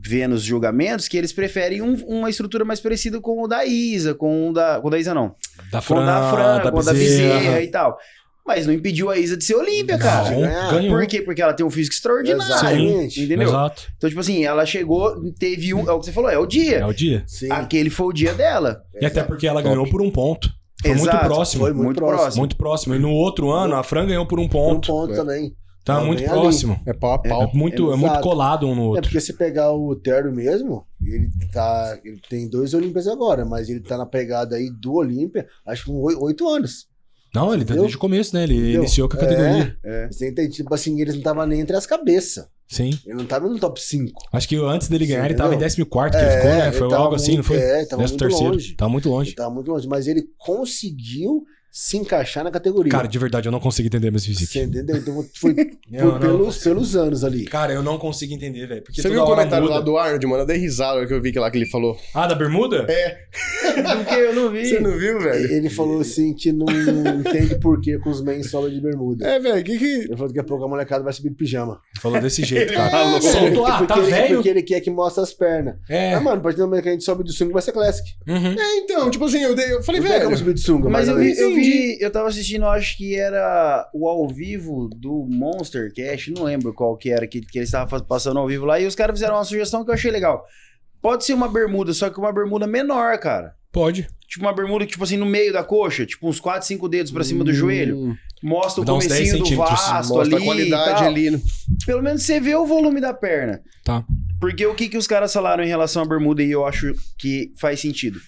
vê nos julgamentos, que eles preferem uma estrutura mais parecida com o da Isa, com o da Isa não. Da Com Fran, o da Fran, com o da Bezerra. Bezerra e tal. Mas não impediu a Isa de ser Olímpia, cara. Ganhou. Por quê? Porque ela tem um físico extraordinário. Exatamente. Entendeu? Exato. Então, tipo assim, ela chegou, teve é o que você falou, é o dia. É o dia. Sim. Aquele foi o dia dela. E até porque ela ganhou por um ponto. Foi Exato. muito próximo. Foi muito próximo. Muito próximo. E no outro ano, a Fran ganhou por um Um ponto. ponto também. Tá Não, muito bem ali. próximo. É pau a pau. É muito Exato. colado um no É outro. porque se pegar o Terno mesmo, ele tem 2 Olímpias agora, mas ele tá na pegada aí do Olímpia, acho que com 8 anos. Não, ele tá Entendeu? desde o começo, né? Ele Entendeu? iniciou com a categoria. Você entende? Tipo assim, eles não estavam nem entre as cabeças. Sim. Ele não tava no top 5. Acho que antes dele ganhar, ele Entendeu? tava em 14º que ele ficou, né? ele Foi tava algo assim, não foi? tava muito 13º. longe. Tava muito longe. Ele tava muito longe, mas ele conseguiu se encaixar na categoria. Cara, de verdade, eu não consigo entender meus Você físicos. entendeu? Então foi Não, pelos anos ali. Cara, eu não consigo entender, velho. Porque Você toda viu o hora comentário muda. lá do Arnold, mano? Eu dei risada que eu vi que lá que ele falou. Ah, da bermuda? Porque eu não vi. Você não viu, velho? Ele falou assim que não entende por que os mens sobem de bermuda. É, velho, que... Ele falou que daqui a pouco a molecada vai subir de pijama. Falou desse jeito, cara. falou. Soltou, tá velho? Porque ele quer que mostre as pernas. É. Mas, mano, a partir do momento que a gente sobe de sunga, vai ser classic. Uhum. É, então, tipo assim, eu falei, Não tem como velho... subir de sunga, Mas mais eu ou menos. eu tava assistindo, acho que era o ao vivo do Monster Cash, não lembro qual que era, que eles estavam passando ao vivo lá, e os caras fizeram uma sugestão que eu achei legal. Pode ser uma bermuda, só que uma bermuda menor, cara. Pode. Tipo uma bermuda, tipo assim, no meio da coxa, tipo uns 4, 5 dedos pra cima do joelho. Mostra o Dá uns 10 comecinho do centímetros, vasto Mostra ali a qualidade e tal. ali. Né? Pelo menos você vê o volume da perna. Tá. Porque o que os caras falaram em relação à bermuda e eu acho que faz sentido.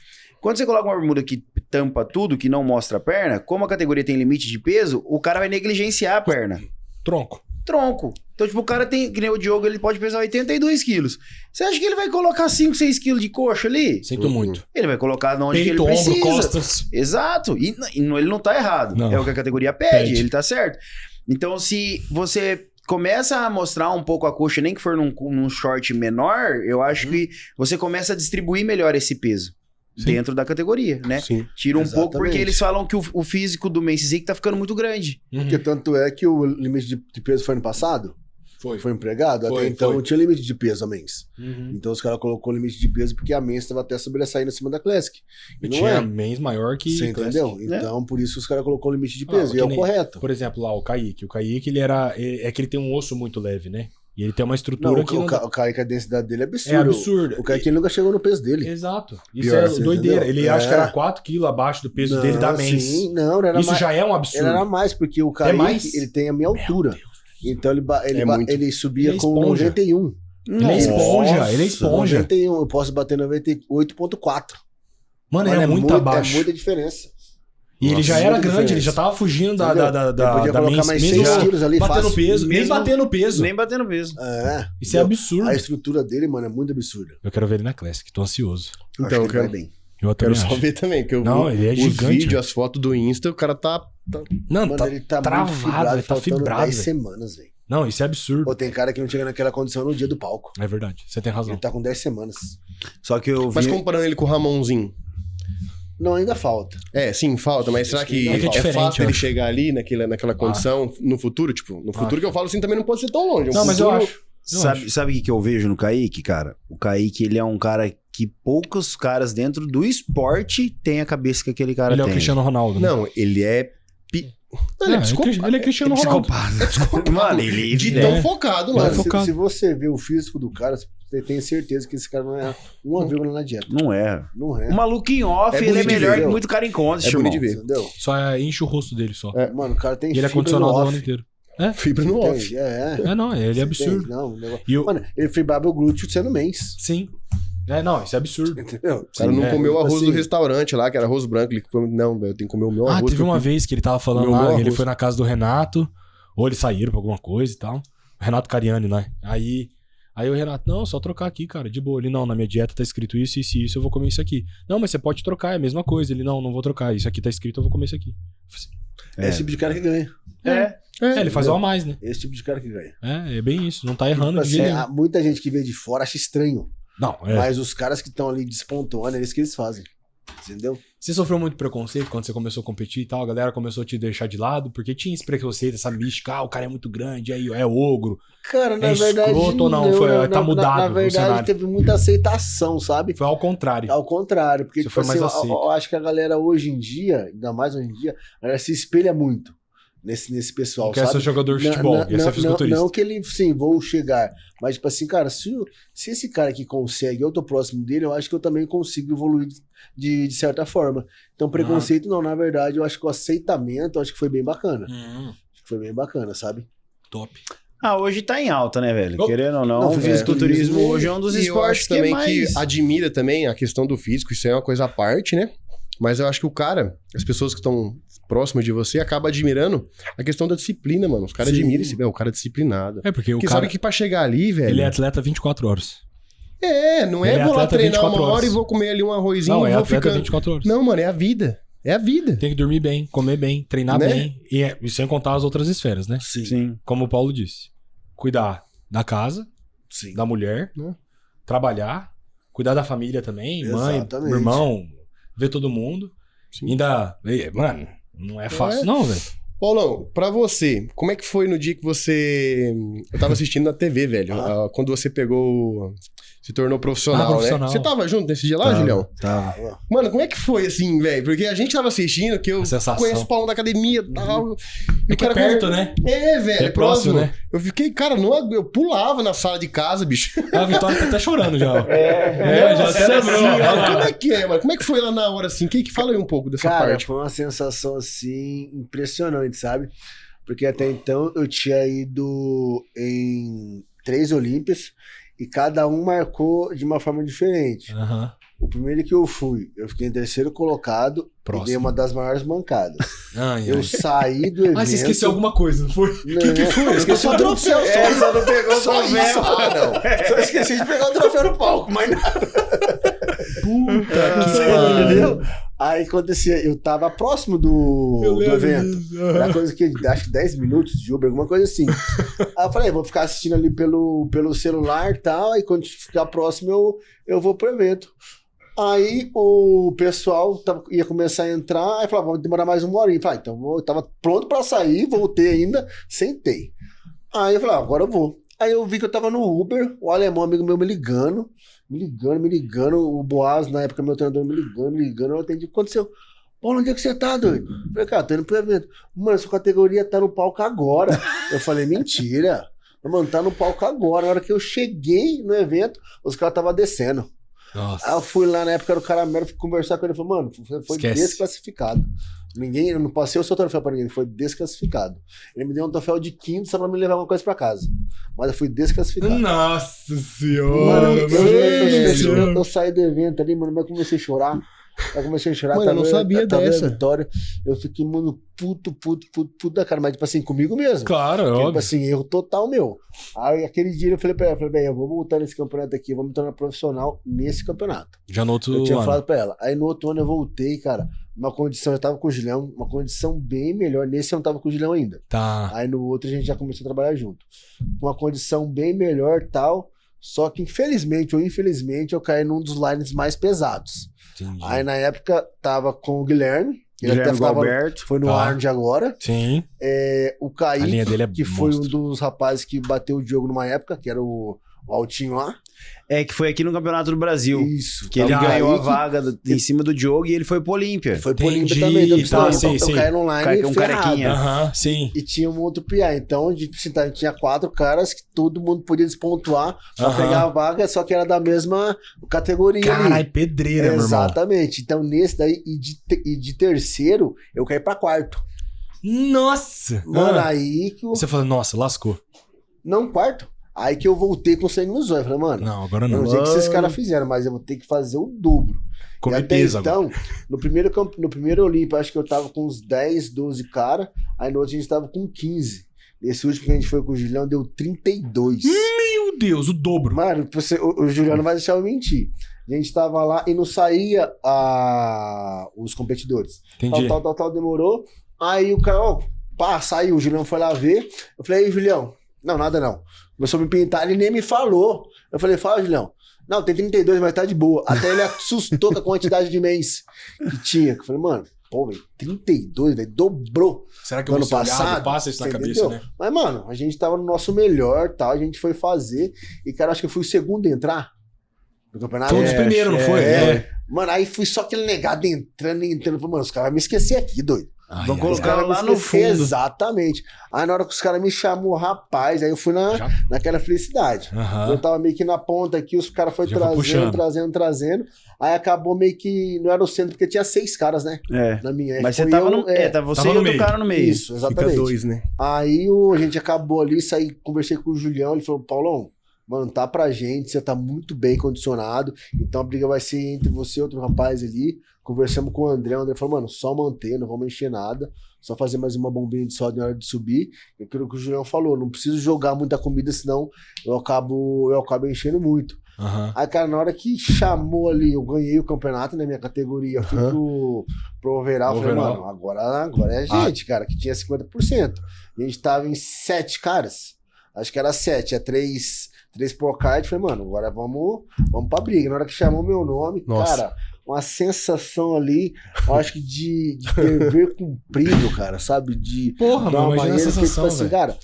Quando você coloca uma bermuda que tampa tudo, que não mostra a perna, como a categoria tem limite de peso, o cara vai negligenciar a perna. Tronco. Tronco. Então, tipo, o cara tem, que nem o Diogo, ele pode pesar 82 quilos. Você acha que ele vai colocar 5, 6 quilos de coxa ali? Sinto muito. Ele vai colocar onde que ele Peito, ombro, precisa. costas. Exato. E ele não tá errado. Não. É o que a categoria pede, ele tá certo. Então, se você começa a mostrar um pouco a coxa, nem que for num short menor, eu acho que você começa a distribuir melhor esse peso. Sim. Dentro da categoria, né? Sim. Tira um pouco porque Exatamente. eles falam que o físico do Men's Physique tá ficando muito grande. Porque tanto é que o limite de peso foi ano passado, Foi. foi empregado, Foi, até então foi. não tinha limite de peso a mens. Uhum. Então os caras colocou limite de peso porque a mens estava até sobressaindo acima da classic. E não Tinha é. mens maior que... Você entendeu? Classic. Então por isso os caras colocou o limite de Ah, peso. que E é o nem- correto. Por exemplo, lá, o Kaique. O Kaique, ele era... É que ele tem um osso muito leve, né? E ele tem uma estrutura Não, que não... o Kaique, a densidade dele é absurda. É absurdo. O Kaique nunca chegou no peso dele. Exato. Isso Pior, é você doideira. entendeu? Ele acha que É. era 4 quilos abaixo do peso dele da mens. Sim, não era Isso mais. já é um absurdo. Ele era mais, porque o Kaique, mais? ele tem a minha altura. Então muito. ele subia Ele é com esponja. 91. Ele é esponja, ele é esponja. 91, eu posso bater 98.4. Mano, é muito abaixo. É muita diferença. E ele Nossa, já era muita grande, ele diferença. já tava fugindo da Ele podia colocar mens, mais mesmo 6 quilos ali batendo fácil. peso, nem Mesmo- batendo peso. Nem batendo peso. É. Isso é absurdo. A estrutura dele, mano, é muito absurda. Eu quero ver ele na Classic, tô ansioso. Então, Acho eu que ele vai quero, bem. Eu quero também só acho. ver também, porque eu Não, ele é os gigante, vídeos, velho. as fotos do Insta, o cara tá... Não, Mano, tá ele tá travado, muito fibrado, ele tá faltando fibrado, 10 velho. semanas, velho. Não, isso é absurdo. Pô, tem cara que não chega naquela condição no dia do palco. É verdade, você tem razão. Ele tá com 10 semanas. Só que eu vi... Mas comparando ele com o Ramonzinho, Não, ainda falta. sim, falta, mas será que É que é diferente, fácil eu ele acho. chegar ali naquela condição no futuro? Tipo, no futuro que eu falo assim também não pode ser tão longe. Não, mas eu futuro- acho. Sabe o que eu vejo no Kaique, cara? O Kaique, ele é um cara que poucos caras dentro do esporte têm a cabeça que aquele cara Ele é o tem. Cristiano Ronaldo. né? Não, ele é... Ele é psicopata. Ele é Cristiano Ronaldo. Mano, ele... De É. tão focado, Ele é mano. focado. Se você vê o físico do cara, você tem certeza que esse cara não é uma vírgula na dieta. Não é. Não é. O maluco em off, É ele é bonito de melhor ver. que muito cara em conta, É irmão. bonito de ver. Entendeu? Só enche o rosto dele só. Mano, o cara tem E ele é fibra condicionado no o off. ano inteiro. Fibra no off. Entende? É. Não, ele é Você absurdo. entende? Não, o negócio- E o... Mano, ele fibrava o glúteo sendo mens. Sim. Não, isso é absurdo. Entendeu? O cara não é, comeu o arroz assim, do restaurante lá, que era arroz branco. Ele falou, não, eu tenho que comer o meu arroz. Teve que eu uma fiz. vez que ele tava falando Meu lá, arroz. ele foi na casa do Renato, ou eles saíram pra alguma coisa e tal. O Renato Cariani, né? Aí Aí o Renato, não, só trocar aqui, cara, de boa. Ele, não, na minha dieta tá escrito isso, eu vou comer isso aqui. Não, mas você pode trocar, é a mesma coisa. Ele, não vou trocar, isso aqui tá escrito, eu vou comer isso aqui. É esse tipo de cara que ganha. Ele faz o a mais, né? Esse tipo de cara que ganha. É bem isso, não tá errando Tipo de jeito assim, nenhum. há muita gente que vê de fora acha estranho. Não, Mas os caras que estão ali despontuando, é isso que eles fazem. Entendeu? Você sofreu muito preconceito quando você começou a competir e tal? A galera começou a te deixar de lado? Porque tinha esse preconceito, essa mística, o cara é muito grande, aí é ogro. Cara, na É verdade. escroto ou não? Tá mudado Na o verdade, cenário. teve muita aceitação, sabe? Foi ao contrário. Ao contrário, porque Você tipo foi mais assim, aceito. eu acho que a galera hoje em dia, ainda mais hoje em dia, a galera se espelha muito nesse pessoal, Não quer sabe? ser jogador de futebol, quer ser fisiculturista. Não que ele, sim, vou chegar. Mas, tipo assim, cara, se esse cara aqui consegue, eu tô próximo dele, eu acho que eu também consigo evoluir de certa forma. Então, preconceito não, na verdade, eu acho que o aceitamento, eu acho que foi bem bacana. Acho que foi bem bacana, sabe? Top. Hoje tá em alta, né, velho? Oh. Querendo ou não, Não, o fisiculturismo hoje é um dos E eu esportes acho que também é mais... que admira também a questão do físico, isso é uma coisa à parte, né? Mas eu acho que o cara, as pessoas que estão próximas de você, acabam admirando a questão da disciplina, mano. Os caras Sim. admiram esse, o cara é disciplinado. É porque o Porque cara, sabe que pra chegar ali, velho... ele é atleta 24 horas. Não ele é é vou lá atleta treinar 24 uma hora horas. e vou comer ali um arrozinho Não, e é vou atleta ficando... 24 horas. Não, mano, é a vida. É a vida. Tem que dormir bem, comer bem, treinar Né? bem. E sem contar as outras esferas, né? Sim. Como o Paulo disse. Cuidar da casa, Sim. da mulher, Né? trabalhar, cuidar da família também, mãe, Exatamente. irmão, ver todo mundo. Sim. Ainda, mano, não é fácil não, velho. Paulão, pra você, como é que foi no dia que você... Eu tava assistindo na TV, velho, quando você pegou... Se tornou profissional, profissional. né? Você tava junto nesse dia lá, Julião? Tá. Mano, como é que foi, assim, velho? Porque a gente tava assistindo, que eu A sensação. conheço o Paulão da academia e tal. É que é perto, né? É, velho. É próximo, né? Eu fiquei, cara, eu pulava na sala de casa, bicho. A Vitória tá até chorando já. ó. Já Nossa até lembrou. senhora, Olha lá. como é que é, mano? Como é que foi lá na hora, assim? Fala aí um pouco dessa Cara, parte. foi uma sensação, assim, impressionante, sabe? Porque até então eu tinha ido em 3 Olímpias e cada um marcou de uma forma diferente. Aham. O primeiro que eu fui, eu fiquei em 3º colocado Próximo. e dei uma das maiores mancadas. Ai, Eu ai. saí do evento... Ah, você esqueceu alguma coisa, não foi? Não, que foi? Esqueci o troféu só. Só não pegou o Só troféu. isso, não. Só esqueci de pegar o troféu no palco, mas nada. Entendeu? Aí acontecia, eu tava próximo do evento. Era coisa que, acho que 10 minutos de Uber, alguma coisa assim. Aí eu falei, vou ficar assistindo ali pelo celular e tal, aí quando ficar próximo eu vou pro evento. Aí o pessoal ia começar a entrar, aí falava, vamos demorar mais 1 hora. Falei, então eu tava pronto pra sair, voltei ainda, sentei. Aí eu falei, agora eu vou. Aí eu vi que eu tava no Uber, o alemão, amigo meu, me ligando, o Boaz, na época, meu treinador, me ligando, eu atendi, o que aconteceu? Paulo, onde é que você tá, doido? Eu falei, cara, tô indo pro evento. Mano, sua categoria tá no palco agora. Eu falei, mentira. Mano, tá no palco agora. Na hora que eu cheguei no evento, os caras estavam descendo. Nossa. Aí eu fui lá, na época era o Caramelo, fui conversar com ele, falei, mano, foi Esquece. desclassificado. Eu não passei o seu troféu pra ninguém, foi desclassificado. Ele me deu um troféu de 5º só pra me levar alguma coisa pra casa. Mas eu fui desclassificado. Nossa Mano, senhora, eu saí do evento ali, mano, mas eu comecei a chorar. Mano, eu não sabia dessa. Vitória. Eu fiquei, mano, puto da cara, mas tipo assim, comigo mesmo. Claro, é Porque, tipo óbvio. assim, erro total meu. Aí aquele dia eu falei pra ela, bem, eu vou voltar nesse campeonato aqui, eu vou me tornar profissional nesse campeonato. Já no outro Eu tinha ano. falado pra ela. Aí no outro ano eu voltei, cara, uma condição, eu tava com o Julião, uma condição bem melhor. Nesse eu não tava com o Julião ainda. Tá. Aí no outro a gente já começou a trabalhar junto. Uma condição bem melhor tal, só que infelizmente ou infelizmente eu caí num dos lines mais pesados. Entendi. Aí na época tava com o Guilherme, ele Guilherme até ficava, Galberto. foi no Tá. Arnold agora. Sim. O A linha Kaique, dele é que foi um monstro. dos rapazes que bateu o Diogo numa época, que era o Altinho lá. É, que foi aqui no Campeonato do Brasil. Isso. Que ele Tava o ganhou a Kaique, vaga em cima do Diogo e ele foi pro Olímpia. Foi pro Olímpia Entendi, também. Então, tá, sim, sim. eu caí num line Um ferrado. carequinha. Aham, sim. E tinha um outro PA. Então, a gente tinha 4 caras que todo mundo podia despontuar pra Aham. pegar a vaga, só que era da mesma categoria Caralho, ali. pedreira, meu irmão. Exatamente. Então, nesse daí, e de terceiro, eu caí pra 4º. Nossa! Mano, Ah. aí que eu... Você falou, nossa, lascou. Não, 4º. Aí que eu voltei com sangue nos olhos. Eu falei, mano, Não, agora eu não. não sei o que esses caras fizeram, mas eu vou ter que fazer o dobro. Comi e até peso agora. então, no primeiro Olímpia, acho que eu tava com uns 10, 12 caras, aí no outro a gente tava com 15. Esse último que a gente foi com o Julião deu 32. Meu Deus, o dobro. Mano, o Julião não vai deixar eu mentir. A gente tava lá e não saía os competidores. Entendi. Tal, demorou. Aí o cara, saiu, o Julião foi lá ver. Eu falei, aí, Julião, não, nada não. Começou a me pintar, ele nem me falou. Eu falei, fala, Julião. Não, tem 32, mas tá de boa. Até ele assustou com a quantidade de mês que tinha. Eu falei, mano, pô, velho, 32, velho, dobrou. Será que no eu ano vou ser olhado? passado, Passa isso na você cabeça, entendeu? né? Mas, mano, a gente tava no nosso melhor, tal, a gente foi fazer. E, cara, acho que eu fui o segundo a entrar no campeonato. Foi um dos primeiros, não foi? Mano, aí fui só aquele negado entrando. Falei, mano, os caras vão me esquecer aqui, doido. Vão Os colocar caras lá me no esquecer, fundo. exatamente. Aí na hora que os caras me chamou, rapaz, aí eu fui naquela felicidade. Aham. Eu tava meio que na ponta aqui, os caras foram Já foi puxando. trazendo. Aí acabou meio que. Não era o centro, porque tinha 6 caras, né? É. Na minha. Aí Mas foi você tava eu, no. Tá você Tava e no outro meio. cara no meio. Isso, exatamente. Fica 2, né? Aí a gente acabou ali, saí, conversei com o Julião, ele falou, Paulão, mano, tá pra gente, você tá muito bem condicionado, então a briga vai ser entre você e outro rapaz ali. Conversamos com o André falou, mano, só manter, não vamos encher nada, só fazer mais uma bombinha de sódio na hora de subir. E aquilo que o Julião falou, não preciso jogar muita comida, senão eu acabo enchendo muito. Aham. Aí, cara, na hora que chamou ali, eu ganhei o campeonato na minha categoria, fui pro overall, falei, Overall. mano, agora é a gente, cara, que tinha 50%. A gente tava em 7 caras, acho que era 7, 3 pro card, falei, mano, agora vamos pra briga. Na hora que chamou meu nome, Nossa. cara, uma sensação ali, eu acho que de dever cumprido, cara, sabe? De Porra, dar mano, uma imagina a maneira que, tipo sensação, assim, velho. cara,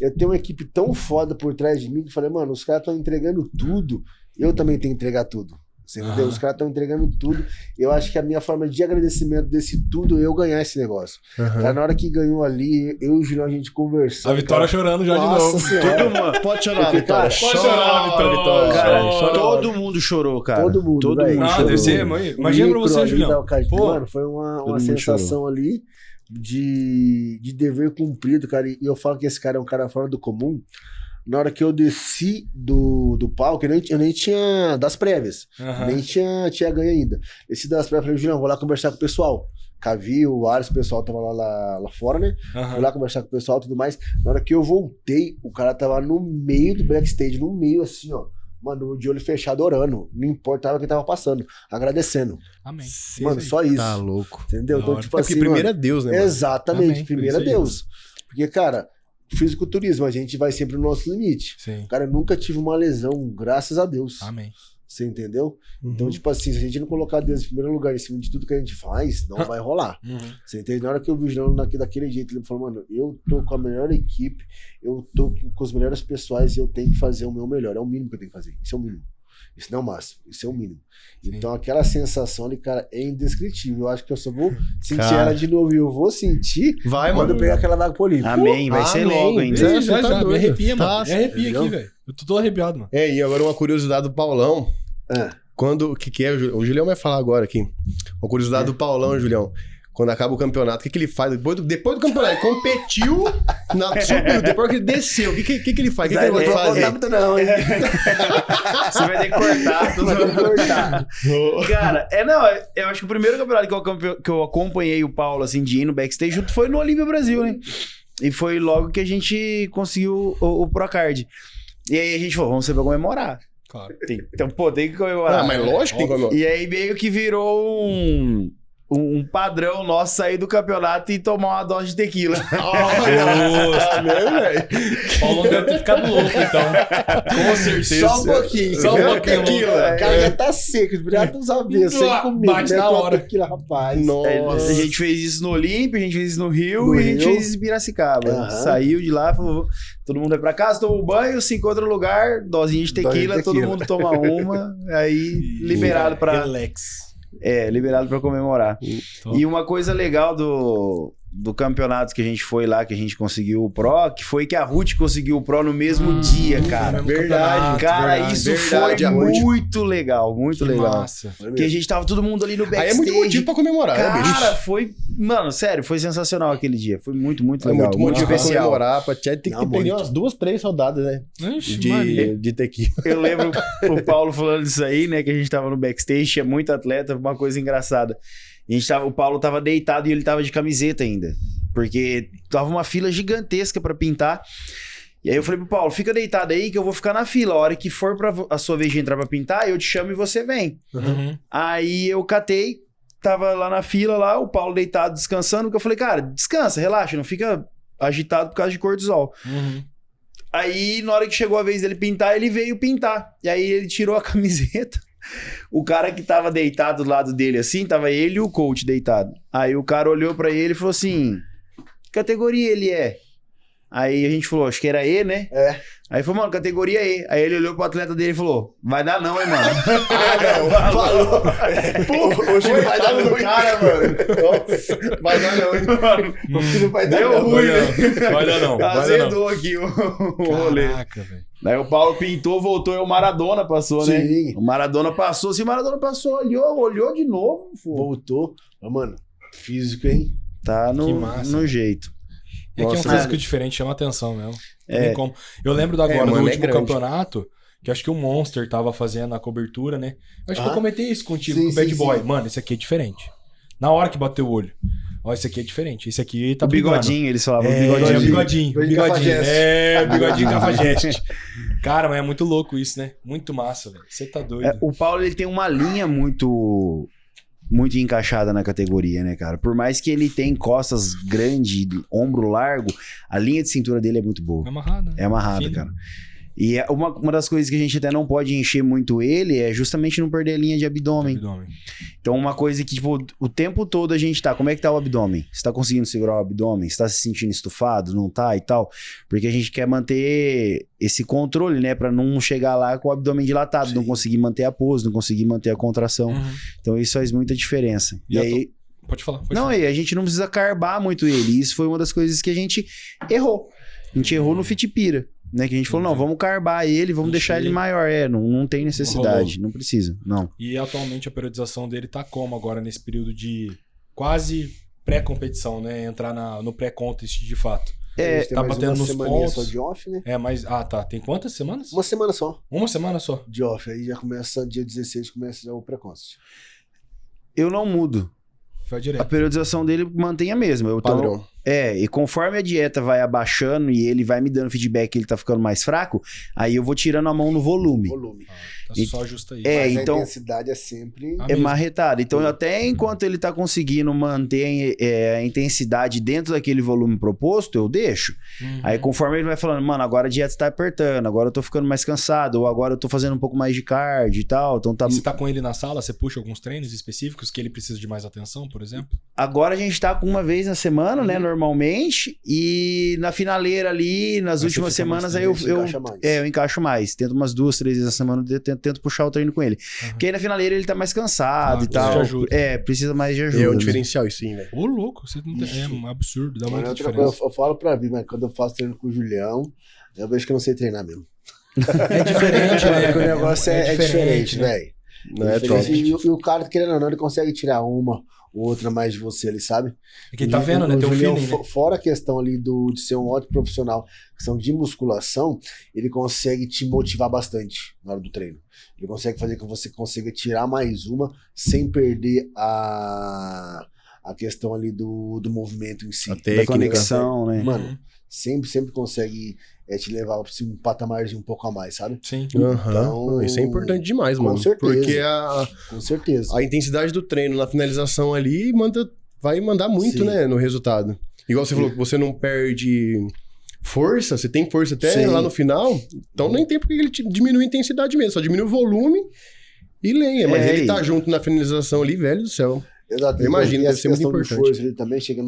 eu tenho uma equipe tão foda por trás de mim que eu falei, mano, os caras estão entregando tudo, eu também tenho que entregar tudo. Você entendeu? Aham. Os caras estão entregando tudo. Eu acho que a minha forma de agradecimento desse tudo é eu ganhar esse negócio. Cara, na hora que ganhou ali, eu e o Julião, a gente conversando. A Vitória chorando já de Nossa novo. Senhora. Todo mundo. Pode chorar, Porque, Vitória. cara, pode chorar, Vitória. Cara, Chora. todo mundo chorou, cara. Todo mundo, Todo velho. mundo Ah, chorou. deve ser, mãe. Imagina pra O micro você, ali, Julião. tal, cara, Pô. mano, foi uma mundo sensação ali de dever cumprido, cara. E eu falo que esse cara é um cara fora do comum. Na hora que eu desci do palco, eu nem tinha das prévias. Aham. Nem tinha ganho ainda. Desci das prévias, falei, Julião, vou lá conversar com o pessoal. Cavi, o Ares, o pessoal tava lá fora, né? Aham. Fui lá conversar com o pessoal e tudo mais. Na hora que eu voltei, o cara tava no meio do backstage, no meio assim, ó. Mano, de olho fechado, orando. Não importava quem tava passando, agradecendo. Amém. Mano, só isso. Tá louco. Entendeu? Da Então, hora. tipo É porque assim, primeiro mano, é Deus, né, mano? exatamente, Amém, primeiro é isso aí. Deus. Porque, cara, fisiculturismo, a gente vai sempre no nosso limite. Sim. Cara, eu nunca tive uma lesão, graças a Deus. Amém. Você entendeu? Uhum. Então, tipo assim, se a gente não colocar Deus em primeiro lugar em cima de tudo que a gente faz, não vai rolar. Uhum. Você entende? Na hora que eu vi o Julião daquele jeito, ele falou, mano, eu tô com a melhor equipe, eu tô com os melhores pessoais e eu tenho que fazer o meu melhor. É o mínimo que eu tenho que fazer. Isso é o mínimo. Isso não é o máximo. Isso é o mínimo. Sim. Então, aquela sensação ali, cara, é indescritível. Eu acho que eu só vou sentir Cara. ela de novo e eu vou sentir Vai, quando eu mano. pegar aquela vaga pro Olímpico. Amém, vai ser Amém. logo ainda. Você Já, tá já. Me doido. arrepia, Tá, mano. Me arrepia entendeu? aqui, velho. Eu tô todo arrepiado, mano. É, e agora uma curiosidade do Paulão. Quando, o que é? O Julião vai falar agora aqui. Uma curiosidade do Paulão, Julião. Quando acaba o campeonato, o que ele faz? Depois do campeonato, ele competiu, subiu. Depois que ele desceu, o que ele faz? O que ele vai fazer? Muito não, hein? Você vai ter que cortar tudo. Vai ter que cortar. Cara, eu acho que o primeiro campeonato que eu acompanhei o Paulo, assim, de ir no backstage junto foi no Olímpia Brasil, né? E foi logo que a gente conseguiu o Procard. E aí a gente falou, vamos sempre comemorar. Claro. Então, pô, tem que comemorar. Ah, mas lógico que tem como. E aí meio que virou um padrão nosso sair do campeonato e tomar uma dose de tequila. Nossa, mesmo, velho. Paulo deve ter ficado louco, então. Com certeza. Só um pouquinho. Só um viu? pouquinho, Tequila. O cara já tá seco, já dos avessos, sem comer. Bate na hora. Tequila, rapaz. Nossa. A gente fez isso no Olímpia, a gente fez isso no Rio No e a gente Rio. fez isso em Piracicaba. Aham. Saiu de lá, falou, todo mundo vai pra casa, toma um banho, se encontra no lugar, dosinha de Dose de tequila, todo tequila. mundo toma uma, aí liberado pra... Relax. liberado pra comemorar. Top. E uma coisa legal do campeonato que a gente foi lá, que a gente conseguiu o Pro, que foi que a Ruth conseguiu o Pro no mesmo dia, cara. no Verdade, Cara, verdade. isso verdade, a foi Ruth. muito legal, muito Que legal. massa. Porque a gente tava todo mundo ali no Aí backstage. é muito motivo pra comemorar, né, bicho? Cara, foi... Mano, sério, foi sensacional aquele dia. Foi muito, muito É legal. muito motivo pra especial. comemorar. Pra tem que Não, pegar muito. umas 2, 3 rodadas, né? Ixi, Maria. De tequila. Eu lembro o Paulo falando disso aí, né? Que a gente tava no backstage, tinha muito atleta, uma coisa engraçada. O Paulo tava deitado e ele tava de camiseta ainda. porque tava uma fila gigantesca pra pintar. E aí eu falei pro Paulo, fica deitado aí que eu vou ficar na fila. A hora que for a sua vez de entrar pra pintar, eu te chamo e você vem. Uhum. Aí eu catei, tava lá na fila, lá, o Paulo deitado, descansando, que eu falei, cara, descansa, relaxa, não fica agitado por causa de cortisol. Uhum. Aí, na hora que chegou a vez dele pintar, ele veio pintar. E aí ele tirou a camiseta. O cara que tava deitado do lado dele assim, tava ele e o coach deitado. Aí o cara olhou pra ele e falou assim, que categoria ele é? Aí a gente falou, acho que era E, né? É. Aí falou, mano, categoria E. Aí ele olhou pro atleta dele e falou, vai dar não, hein, mano? Falou. Pô, hoje não vai dar não, cara, mano. Nossa, vai dar não, hein? Hoje não vai dar Deu não. ruim, né? Vai dar não. Azedou aqui o rolê. Caraca, velho. Aí o Paulo pintou, voltou e o Maradona passou, né? Sim. O Maradona passou. Se o Maradona passou, olhou de novo. Pô. Voltou. Mas, mano, físico, hein? Tá Que massa. no jeito. É que é um Nossa, físico diferente, chama atenção mesmo. Não tem É. como. Eu lembro agora do mano, é último grande. campeonato, que acho que o Monster tava fazendo a cobertura, né? Acho que eu Ah. comentei isso contigo, Sim, com o Bad sim, Boy. sim. Mano, esse aqui é diferente. Na hora que bateu o olho. Ó, esse aqui é diferente. Esse aqui tá O bigodinho, eles falavam. É, bigodinho. bigodinho. Bigodinho cafajeste. É, bigodinho cafajeste. Cara, mas é muito louco isso, né? Muito massa, velho. Você tá doido. É, o Paulo, ele tem uma linha muito encaixada na categoria, né, cara? Por mais que ele tenha costas grandes, ombro largo, a linha de cintura dele é muito boa. É amarrado, né? É amarrada, Fino. cara. E é uma das coisas que a gente até não pode encher muito ele é justamente não perder a linha de abdômen. Abdômen. Então, uma coisa que, tipo, o tempo todo a gente tá... Como é que tá o abdômen? Você tá conseguindo segurar o abdômen? Você tá se sentindo estufado? Não tá? E tal? Porque a gente quer manter esse controle, né? Pra não chegar lá com o abdômen dilatado. Sim. Não conseguir manter a pose, não conseguir manter a contração. Uhum. Então, isso faz muita diferença. E E a aí... Pode falar. Pode Não, falar. e a gente não precisa carbar muito ele. E isso foi uma das coisas que a gente errou. A gente errou no Fitipira. Né, que a gente falou, não, vamos carbar ele, vamos deixar ele maior. Não tem necessidade, não precisa, não. E atualmente a periodização dele tá como agora nesse período de quase pré-competição, né? Entrar no pré-contest de fato. A gente tem tá mais batendo uma nos semaninha pontos. só de off, né? É, mas... Ah, tá. Tem quantas semanas? Uma semana só Uma semana só. de off. Aí já começa, dia 16, começa já o pré-const. Eu não mudo. Foi A direto. periodização dele mantém a mesma. Eu tô, Padrão. e conforme a dieta vai abaixando e ele vai me dando feedback que ele tá ficando mais fraco, aí eu vou tirando a mão no volume. Volume. Tá E- só ajusta aí. É, Mas então- a intensidade é sempre... Ah, É mesmo? marretado. Então, até enquanto ele tá conseguindo manter a intensidade dentro daquele volume proposto, eu deixo. Uhum. Aí, conforme ele vai falando, mano, agora a dieta tá apertando, agora eu tô ficando mais cansado, ou agora eu tô fazendo um pouco mais de cardio e tal. Então, tá... E você tá com ele na sala, você puxa alguns treinos específicos que ele precisa de mais atenção, por exemplo? Agora a gente tá com uma vez na semana, né, normalmente, e na finaleira ali, nas Aí últimas você fica mais semanas, aí eu encaixa mais. eu encaixo mais. Tento umas 2, 3 vezes na semana, eu tento puxar o treino com ele. Porque aí na finaleira ele tá mais cansado Ah, e precisa tal. de ajuda. Precisa mais de E ajuda. é um né? diferencial, isso sim, velho. Ô, louco, você não tem... É um absurdo, dá Mas muita outra coisa, diferença. eu falo pra mim, mas quando eu faço treino com o Julião, eu vejo que eu não sei treinar mesmo. É diferente, né? Porque o negócio é diferente, né? velho. Não é top. E o cara, querendo ou não, ele consegue tirar uma ou outra mais de você ali, sabe? É que ele tá vendo, né? O Tem um Julião, feeling, né? fora a questão ali de ser um ótimo profissional, questão de musculação, ele consegue te motivar bastante na hora do treino. Ele consegue fazer com que você consiga tirar mais uma sem perder a questão ali do movimento em si. A Da técnica. conexão, né? Mano, sempre consegue te levar pra um patamarzinho um pouco a mais, sabe? Sim. Aham. Então, Isso é importante demais, com mano. certeza. Porque Com certeza. a intensidade do treino na finalização ali vai mandar muito, Sim. né, no resultado. Igual você falou que você não perde força, você tem força até Sim. lá no final, então nem tem porque ele diminui a intensidade mesmo, só diminui o volume e lenha. Mas ele tá junto na finalização ali, velho do céu. Exato. Eu imagino, e deve essa ser muito questão de importante. força, ele também chega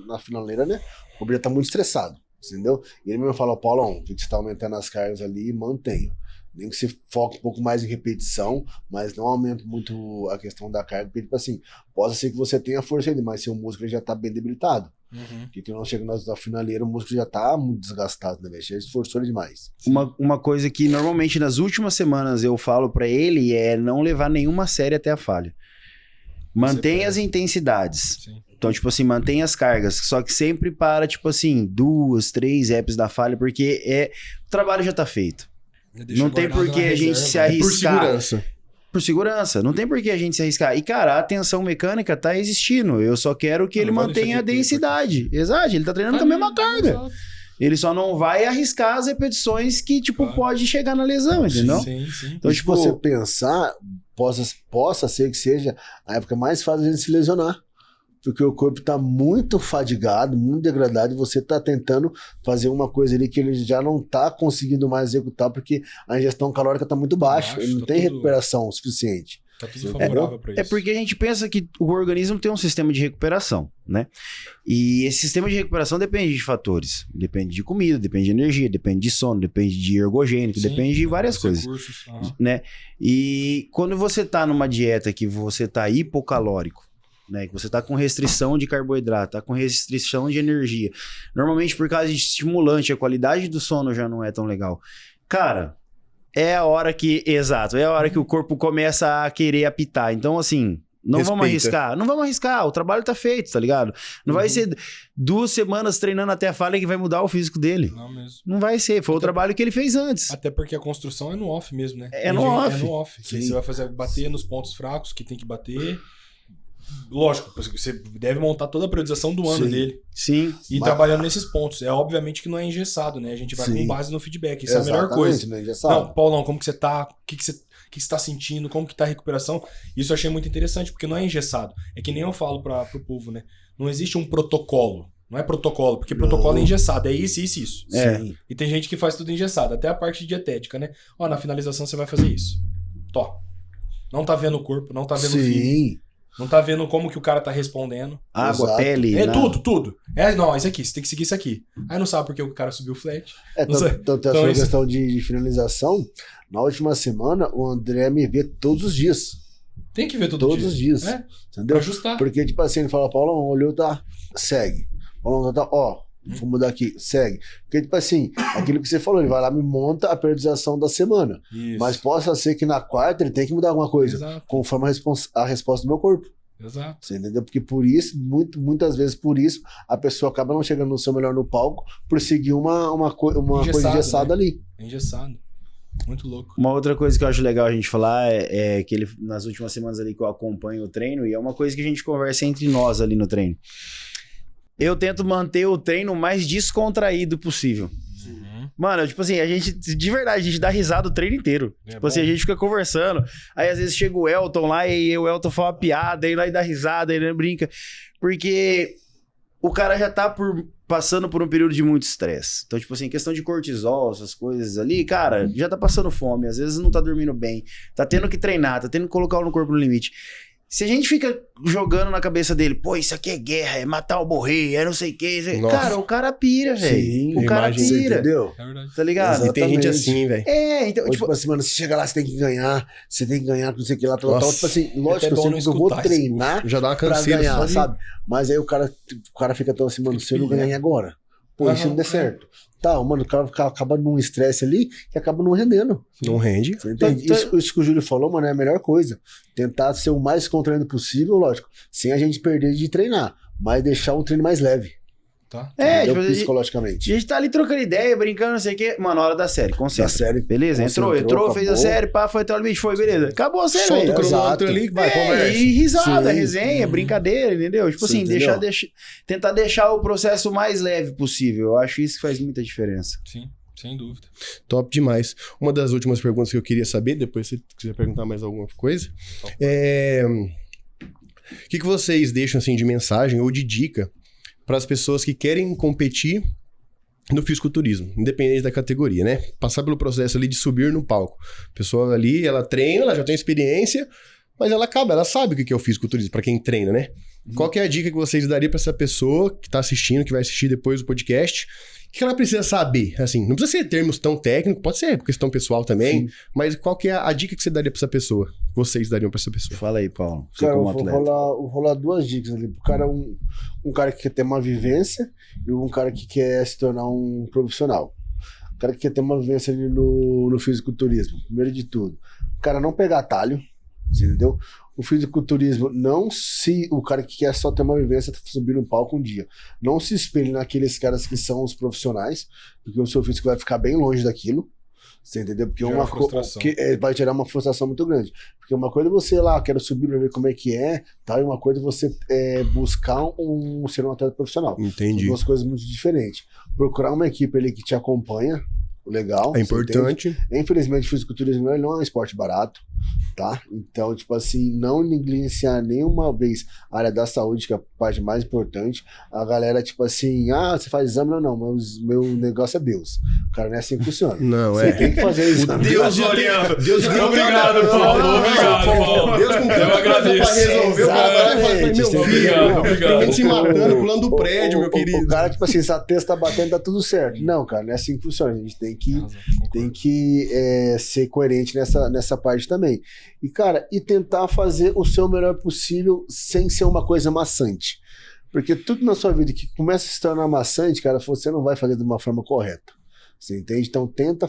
na finaleira, né? O Bria tá muito estressado, entendeu? E ele mesmo fala, Paulão, vi que você tá aumentando as cargas ali, mantenha. Nem que você foque um pouco mais em repetição, mas não aumente muito a questão da carga, porque, tipo assim, pode ser que você tenha força ainda, mas seu músculo já tá bem debilitado. Uhum. Porque não chega na finaleira, o músculo já tá muito desgastado, né, velho? Já esforçou ele demais. Uma coisa que normalmente nas últimas semanas eu falo pra ele é não levar nenhuma série até a falha. Mantenha as intensidades. Sim. Então, tipo assim, mantenha as cargas. Só que sempre para, tipo assim, 2, 3 reps da falha, porque o trabalho já tá feito. Deixa Não tem guardado por que na a gente reserva, se né? É por arriscar. segurança. por segurança. Não tem por que a gente se arriscar. E, cara, a tensão mecânica tá existindo. Eu só quero que ele mantenha a densidade. Exato, ele tá treinando com a mesma carga. Exato. Ele só não vai arriscar as repetições que, tipo, pode chegar na lesão, entendeu? Sim. Então, Se você pensar, possa ser que seja a época mais fácil de a gente se lesionar. Porque o corpo tá muito fadigado, muito degradado, e você tá tentando fazer uma coisa ali que ele já não tá conseguindo mais executar, porque a ingestão calórica tá muito baixa, ele não tem recuperação suficiente. Tá tudo favorável pra isso. É porque a gente pensa que o organismo tem um sistema de recuperação, né? E esse sistema de recuperação depende de fatores. Depende de comida, depende de energia, depende de sono, depende de ergogênico, depende de várias coisas. Né? E quando você tá numa dieta que você tá hipocalórico, né, que você tá com restrição de carboidrato, tá com restrição de energia, normalmente por causa de estimulante, a qualidade do sono já não é tão legal. Cara, é a hora que o corpo começa a querer apitar. Então, assim, não vamos arriscar, o trabalho tá feito, tá ligado? Não vai ser 2 semanas treinando até a falha que vai mudar o físico dele. Não mesmo. Não vai ser, foi o trabalho que ele fez antes. Até porque a construção é no off mesmo, né? É no off. Você vai bater nos pontos fracos que tem que bater. Lógico, você deve montar toda a periodização do ano dele. Sim. E trabalhando nesses pontos. É obviamente que não é engessado, né? A gente vai com base no feedback. Isso é a melhor coisa. Não, Paulão, como que você tá? O que você tá sentindo? Como que tá a recuperação? Isso eu achei muito interessante, porque não é engessado. É que nem eu falo pro povo, né? Não existe um protocolo. Não é protocolo, porque protocolo é engessado. É isso. É. E tem gente que faz tudo engessado, até a parte dietética, né? Ó, na finalização você vai fazer isso. Não tá vendo o corpo, não tá vendo o físico. Não tá vendo como que o cara tá respondendo. Água, pele. É tudo. Não, isso aqui, você tem que seguir isso aqui. Aí não sabe porque o cara subiu o flat. Tanto a questão de finalização, na última semana, o André me vê todos os dias. Tem que ver todos os dias. Entendeu? Pra ajustar. Porque, tipo assim, ele fala, Paulão, olhou, tá, segue. Paulão, tá, vou mudar aqui, segue. Porque, tipo assim, aquilo que você falou, ele vai lá, me monta a periodização da semana. Isso. Mas possa ser que na quarta ele tem que mudar alguma coisa. Exato. Conforme a resposta do meu corpo. Exato. Você entendeu? Porque por isso, muitas vezes por isso, a pessoa acaba não chegando no seu melhor no palco por seguir uma coisa engessada, né? Ali. Engessado. Muito louco. Uma outra coisa que eu acho legal a gente falar é que ele, nas últimas semanas ali que eu acompanho o treino, e é uma coisa que a gente conversa entre nós ali no treino. Eu tento manter o treino o mais descontraído possível. Mano, tipo assim, a gente dá risada o treino inteiro. Tipo assim, a gente fica conversando. Aí às vezes chega o Elton lá e o Elton fala uma piada, aí lá e dá risada, aí ele brinca. Porque o cara já tá passando por um período de muito estresse. Então, tipo assim, questão de cortisol, essas coisas ali, cara, já tá passando fome, às vezes não tá dormindo bem, tá tendo que treinar, tá tendo que colocar o corpo no limite. Se a gente fica jogando na cabeça dele, pô, isso aqui é guerra, é matar ou morrer, é não sei o que. Cara, o cara pira, velho. O cara pira. Entendeu? É verdade. Tá ligado? Exatamente. E tem gente assim, velho. Então, tipo assim, mano, se chega lá, você tem que ganhar, não sei o que lá, tal. Tipo assim, lógico, eu sei que eu vou treinar já dá uma pra canseira, ganhar, sabe? Mas aí o cara fica tão assim, mano, se eu não ganhar agora, pô, isso não der certo. Tá, mano, o cara acaba num estresse ali que acaba não rendendo. Não rende. Você entende? Isso que o Júlio falou, mano, é a melhor coisa. Tentar ser o mais contraído possível, lógico, sem a gente perder de treinar, mas deixar o treino mais leve. Tá. Tipo, psicologicamente. A gente tá ali trocando ideia, brincando, não sei o quê. Mano, hora da série, concentra. Da série. Beleza, entrou, fez a série, pá, foi até o limite, foi, beleza. Acabou a série, solta o cronômetro ali, vai, conversa. E risada, resenha, brincadeira, entendeu? Tipo assim, tentar deixar o processo mais leve possível. Eu acho isso que faz muita diferença. Sim, sem dúvida. Top demais. Uma das últimas perguntas que eu queria saber, depois se quiser perguntar mais alguma coisa, o que vocês deixam assim de mensagem ou de dica para as pessoas que querem competir no fisiculturismo, independente da categoria, né? Passar pelo processo ali de subir no palco. A pessoa ali, ela treina, ela já tem experiência, mas ela sabe o que é o fisiculturismo, para quem treina, né? Qual que é a dica que vocês dariam para essa pessoa que tá assistindo, que vai assistir depois do podcast? O que ela precisa saber? Assim, não precisa ser termos tão técnicos, pode ser questão pessoal também, mas qual que é a dica que você daria para essa pessoa? Vocês dariam para essa pessoa? Fala aí, Paulo. Cara, eu vou rolar 2 dicas ali. Pro cara, um cara que quer ter uma vivência e um cara que quer se tornar um profissional. O cara que quer ter uma vivência ali no fisiculturismo. Primeiro de tudo, o cara não pegar atalho, entendeu? O fisiculturismo, o cara que quer só ter uma vivência, subir no palco um dia, não se espelhe naqueles caras que são os profissionais, porque o seu físico vai ficar bem longe daquilo. Você entendeu? Porque Gera frustração. vai gerar uma frustração muito grande. Porque uma coisa é você lá, quero subir pra ver como é que é, tá? E uma coisa é você buscar ser um atleta profissional. Entendi. São duas coisas muito diferentes. Procurar uma equipe ali que te acompanha, legal. É importante. Infelizmente, o fisiculturismo não é um esporte barato, tá? Então, tipo assim, não negligenciar nenhuma vez a área da saúde, que é a parte mais importante. A galera, tipo assim, você faz exame? Não, mas meu negócio é Deus. Cara, não é assim que funciona. Não, Você tem que fazer exame. Deus olhando. Deus Obrigado, Paulo. Obrigado, Paulo. Deus com Eu tanta coisa pra agradeço. resolver, o cara vai falar, meu filho, Obrigado. tem gente se matando, pulando do prédio, meu querido. O cara, tipo assim, se a testa tá batendo, tá tudo certo. Não, cara, não é assim que funciona. A gente tem que ser coerente nessa parte também. E, cara, tentar fazer o seu melhor possível sem ser uma coisa maçante. Porque tudo na sua vida que começa a se tornar maçante, cara, você não vai fazer de uma forma correta. Você entende? Então tenta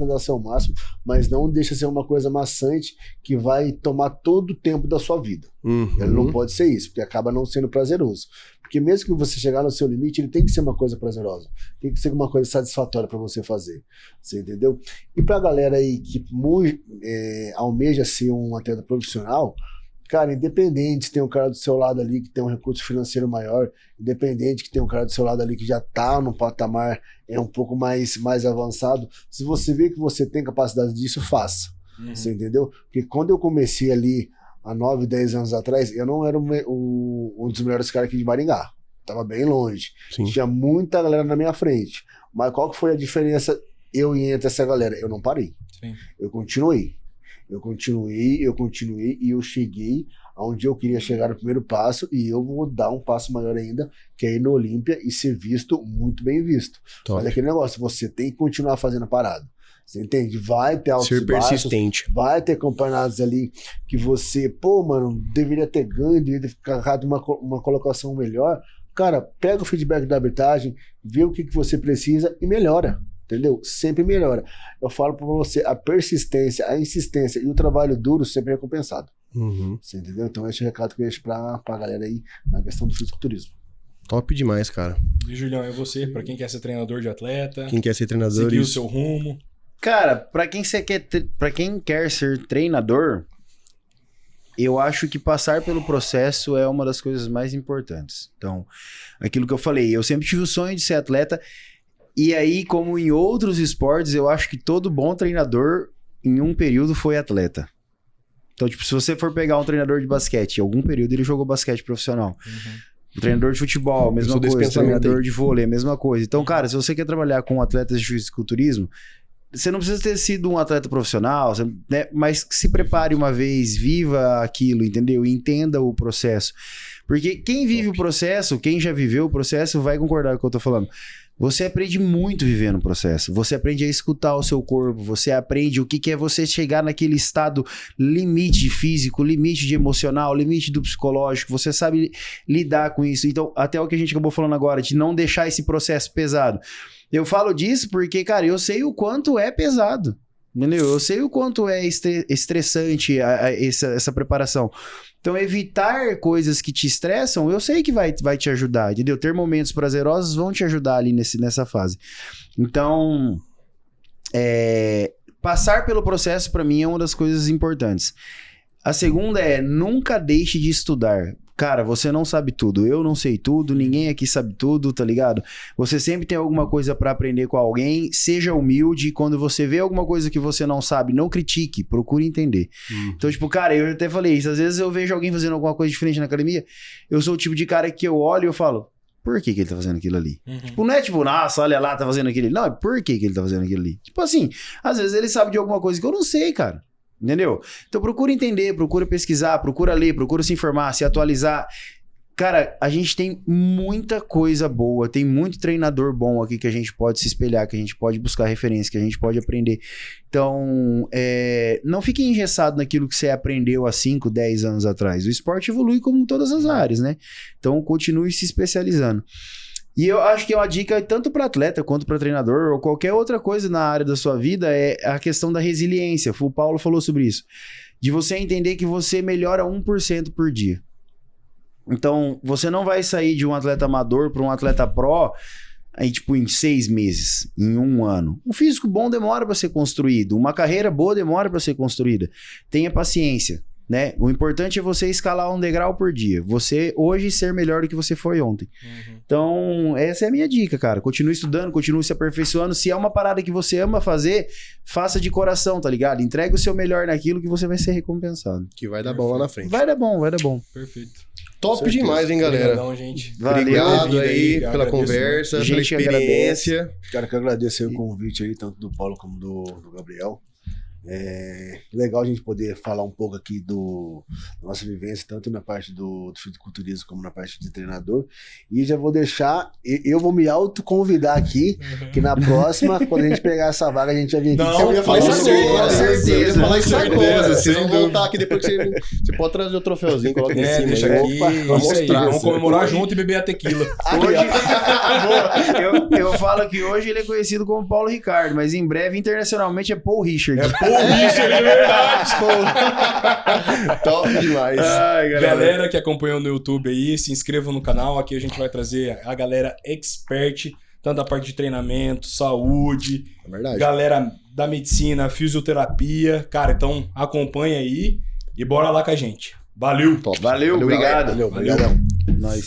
dar seu máximo, mas não deixa ser uma coisa maçante que vai tomar todo o tempo da sua vida. Ele não pode ser isso, porque acaba não sendo prazeroso. Porque mesmo que você chegar no seu limite, ele tem que ser uma coisa prazerosa. Tem que ser uma coisa satisfatória para você fazer. Você entendeu? E pra galera aí que almeja ser um atleta profissional, cara, independente se tem um cara do seu lado ali que tem um recurso financeiro maior, independente que tem um cara do seu lado ali que já tá num patamar um pouco mais avançado, se você vê que você tem capacidade disso, faça. Você entendeu? Porque quando eu comecei ali há 9, 10 anos atrás, eu não era um dos melhores caras aqui de Maringá. Tava bem longe. Sim. Tinha muita galera na minha frente. Mas qual que foi a diferença entre essa galera? Eu não parei. Sim. Eu continuei e eu cheguei aonde eu queria chegar no primeiro passo, e eu vou dar um passo maior ainda, que é ir no Olímpia e ser visto, muito bem visto. Top. Mas aquele negócio, você tem que continuar fazendo parado. Você entende? Vai ter altos Ser e baixos, persistente. vai ter campeonatos ali que você, mano, deveria ter ganho, deveria ter ficado uma colocação melhor. Cara, pega o feedback da arbitragem, vê o que você precisa e melhora. Entendeu? Sempre melhora. Eu falo pra você, a persistência, a insistência e o trabalho duro sempre é recompensado. Você entendeu? Então esse é o recado que eu deixo pra galera aí na questão do fisiculturismo. Top demais, cara. E Julião, é você, pra quem quer ser treinador de atleta, Quem quer ser treinador, seguir o isso. seu rumo. Cara, pra quem quer ser treinador, eu acho que passar pelo processo é uma das coisas mais importantes. Então, aquilo que eu falei, eu sempre tive o sonho de ser atleta. E aí, como em outros esportes, eu acho que todo bom treinador, em um período, foi atleta. Então, tipo, se você for pegar um treinador de basquete, em algum período ele jogou basquete profissional. Um treinador de futebol, mesma coisa. Treinador de vôlei, mesma coisa. Então, cara, se você quer trabalhar com atletas de fisiculturismo, você não precisa ter sido um atleta profissional, né? Mas que se prepare uma vez, viva aquilo, entendeu? E entenda o processo. Porque quem vive o processo, quem já viveu o processo, vai concordar com o que eu tô falando. Você aprende muito vivendo o processo. Você aprende a escutar o seu corpo. Você aprende o que é você chegar naquele estado limite físico, limite de emocional, limite do psicológico. Você sabe lidar com isso. Então, até o que a gente acabou falando agora, de não deixar esse processo pesado. Eu falo disso porque, cara, eu sei o quanto é pesado. Entendeu? Eu sei o quanto é estressante essa preparação. Então, evitar coisas que te estressam, eu sei que vai te ajudar, entendeu? Ter momentos prazerosos vão te ajudar ali nessa fase. Então, passar pelo processo, pra mim, é uma das coisas importantes. A segunda é, nunca deixe de estudar. Cara, você não sabe tudo, eu não sei tudo, ninguém aqui sabe tudo, tá ligado? Você sempre tem alguma coisa pra aprender com alguém, seja humilde, quando você vê alguma coisa que você não sabe, não critique, procure entender. Então, tipo, cara, eu até falei isso, às vezes eu vejo alguém fazendo alguma coisa diferente na academia, eu sou o tipo de cara que eu olho e eu falo, por que ele tá fazendo aquilo ali? Tipo, não é tipo, nossa, olha lá, tá fazendo aquilo ali. Não, é por que ele tá fazendo aquilo ali? Tipo assim, às vezes ele sabe de alguma coisa que eu não sei, cara. Entendeu? Então procura entender, procura pesquisar, procura ler, procura se informar, se atualizar. Cara, a gente tem muita coisa boa, tem muito treinador bom aqui que a gente pode se espelhar, que a gente pode buscar referência, que a gente pode aprender. Então, não fique engessado naquilo que você aprendeu há 5, 10 anos atrás. O esporte evolui como em todas as áreas, né? Então, continue se especializando. E eu acho que é uma dica tanto para atleta quanto para treinador ou qualquer outra coisa na área da sua vida é a questão da resiliência. O Paulo falou sobre isso. De você entender que você melhora 1% por dia. Então, você não vai sair de um atleta amador para um atleta pró aí, tipo, em 6 meses, em 1 ano. Um físico bom demora para ser construído. Uma carreira boa demora para ser construída. Tenha paciência, né? O importante é você escalar um degrau por dia. Você hoje ser melhor do que você foi ontem. Então, essa é a minha dica, cara. Continue estudando, continue se aperfeiçoando. Se é uma parada que você ama fazer, faça de coração, tá ligado? Entregue o seu melhor naquilo que você vai ser recompensado. Que vai dar bom lá na frente. Vai dar bom, vai dar bom. Perfeito. Top demais, hein, galera? Obrigadão, gente. Valeu. Obrigado aí Agradeço pela muito. conversa, pela Gente, experiência. Cara, que eu agradeço aí o convite aí, tanto do Paulo como do Gabriel. É legal a gente poder falar um pouco aqui da nossa vivência, tanto na parte do fisiculturismo como na parte de treinador. E já vou deixar, eu vou me autoconvidar aqui, que na próxima, quando a gente pegar essa vaga, a gente vai vir aqui. Não, Eu ia falar com isso certeza, agora, com certeza, eu ia falar isso com agora. certeza, Vocês vão sem dúvida. voltar aqui depois que você pode trazer o troféuzinho, coloca em cima. Deixa aí. aqui. Opa, Isso vamos aí, mostrar. vamos comemorar junto e beber a tequila. Hoje, eu falo que hoje ele é conhecido como Paulo Ricardo, mas em breve, internacionalmente, é Paul Richard. É isso, é verdade. Top demais. Ai, Galera que acompanhou no YouTube aí, se inscrevam no canal. Aqui a gente vai trazer a galera expert, tanto da parte de treinamento, saúde, É verdade. galera da medicina, fisioterapia. Cara, então acompanha aí e bora lá com a gente. Valeu! Top. Valeu, obrigado. Valeu, obrigadão. Nós.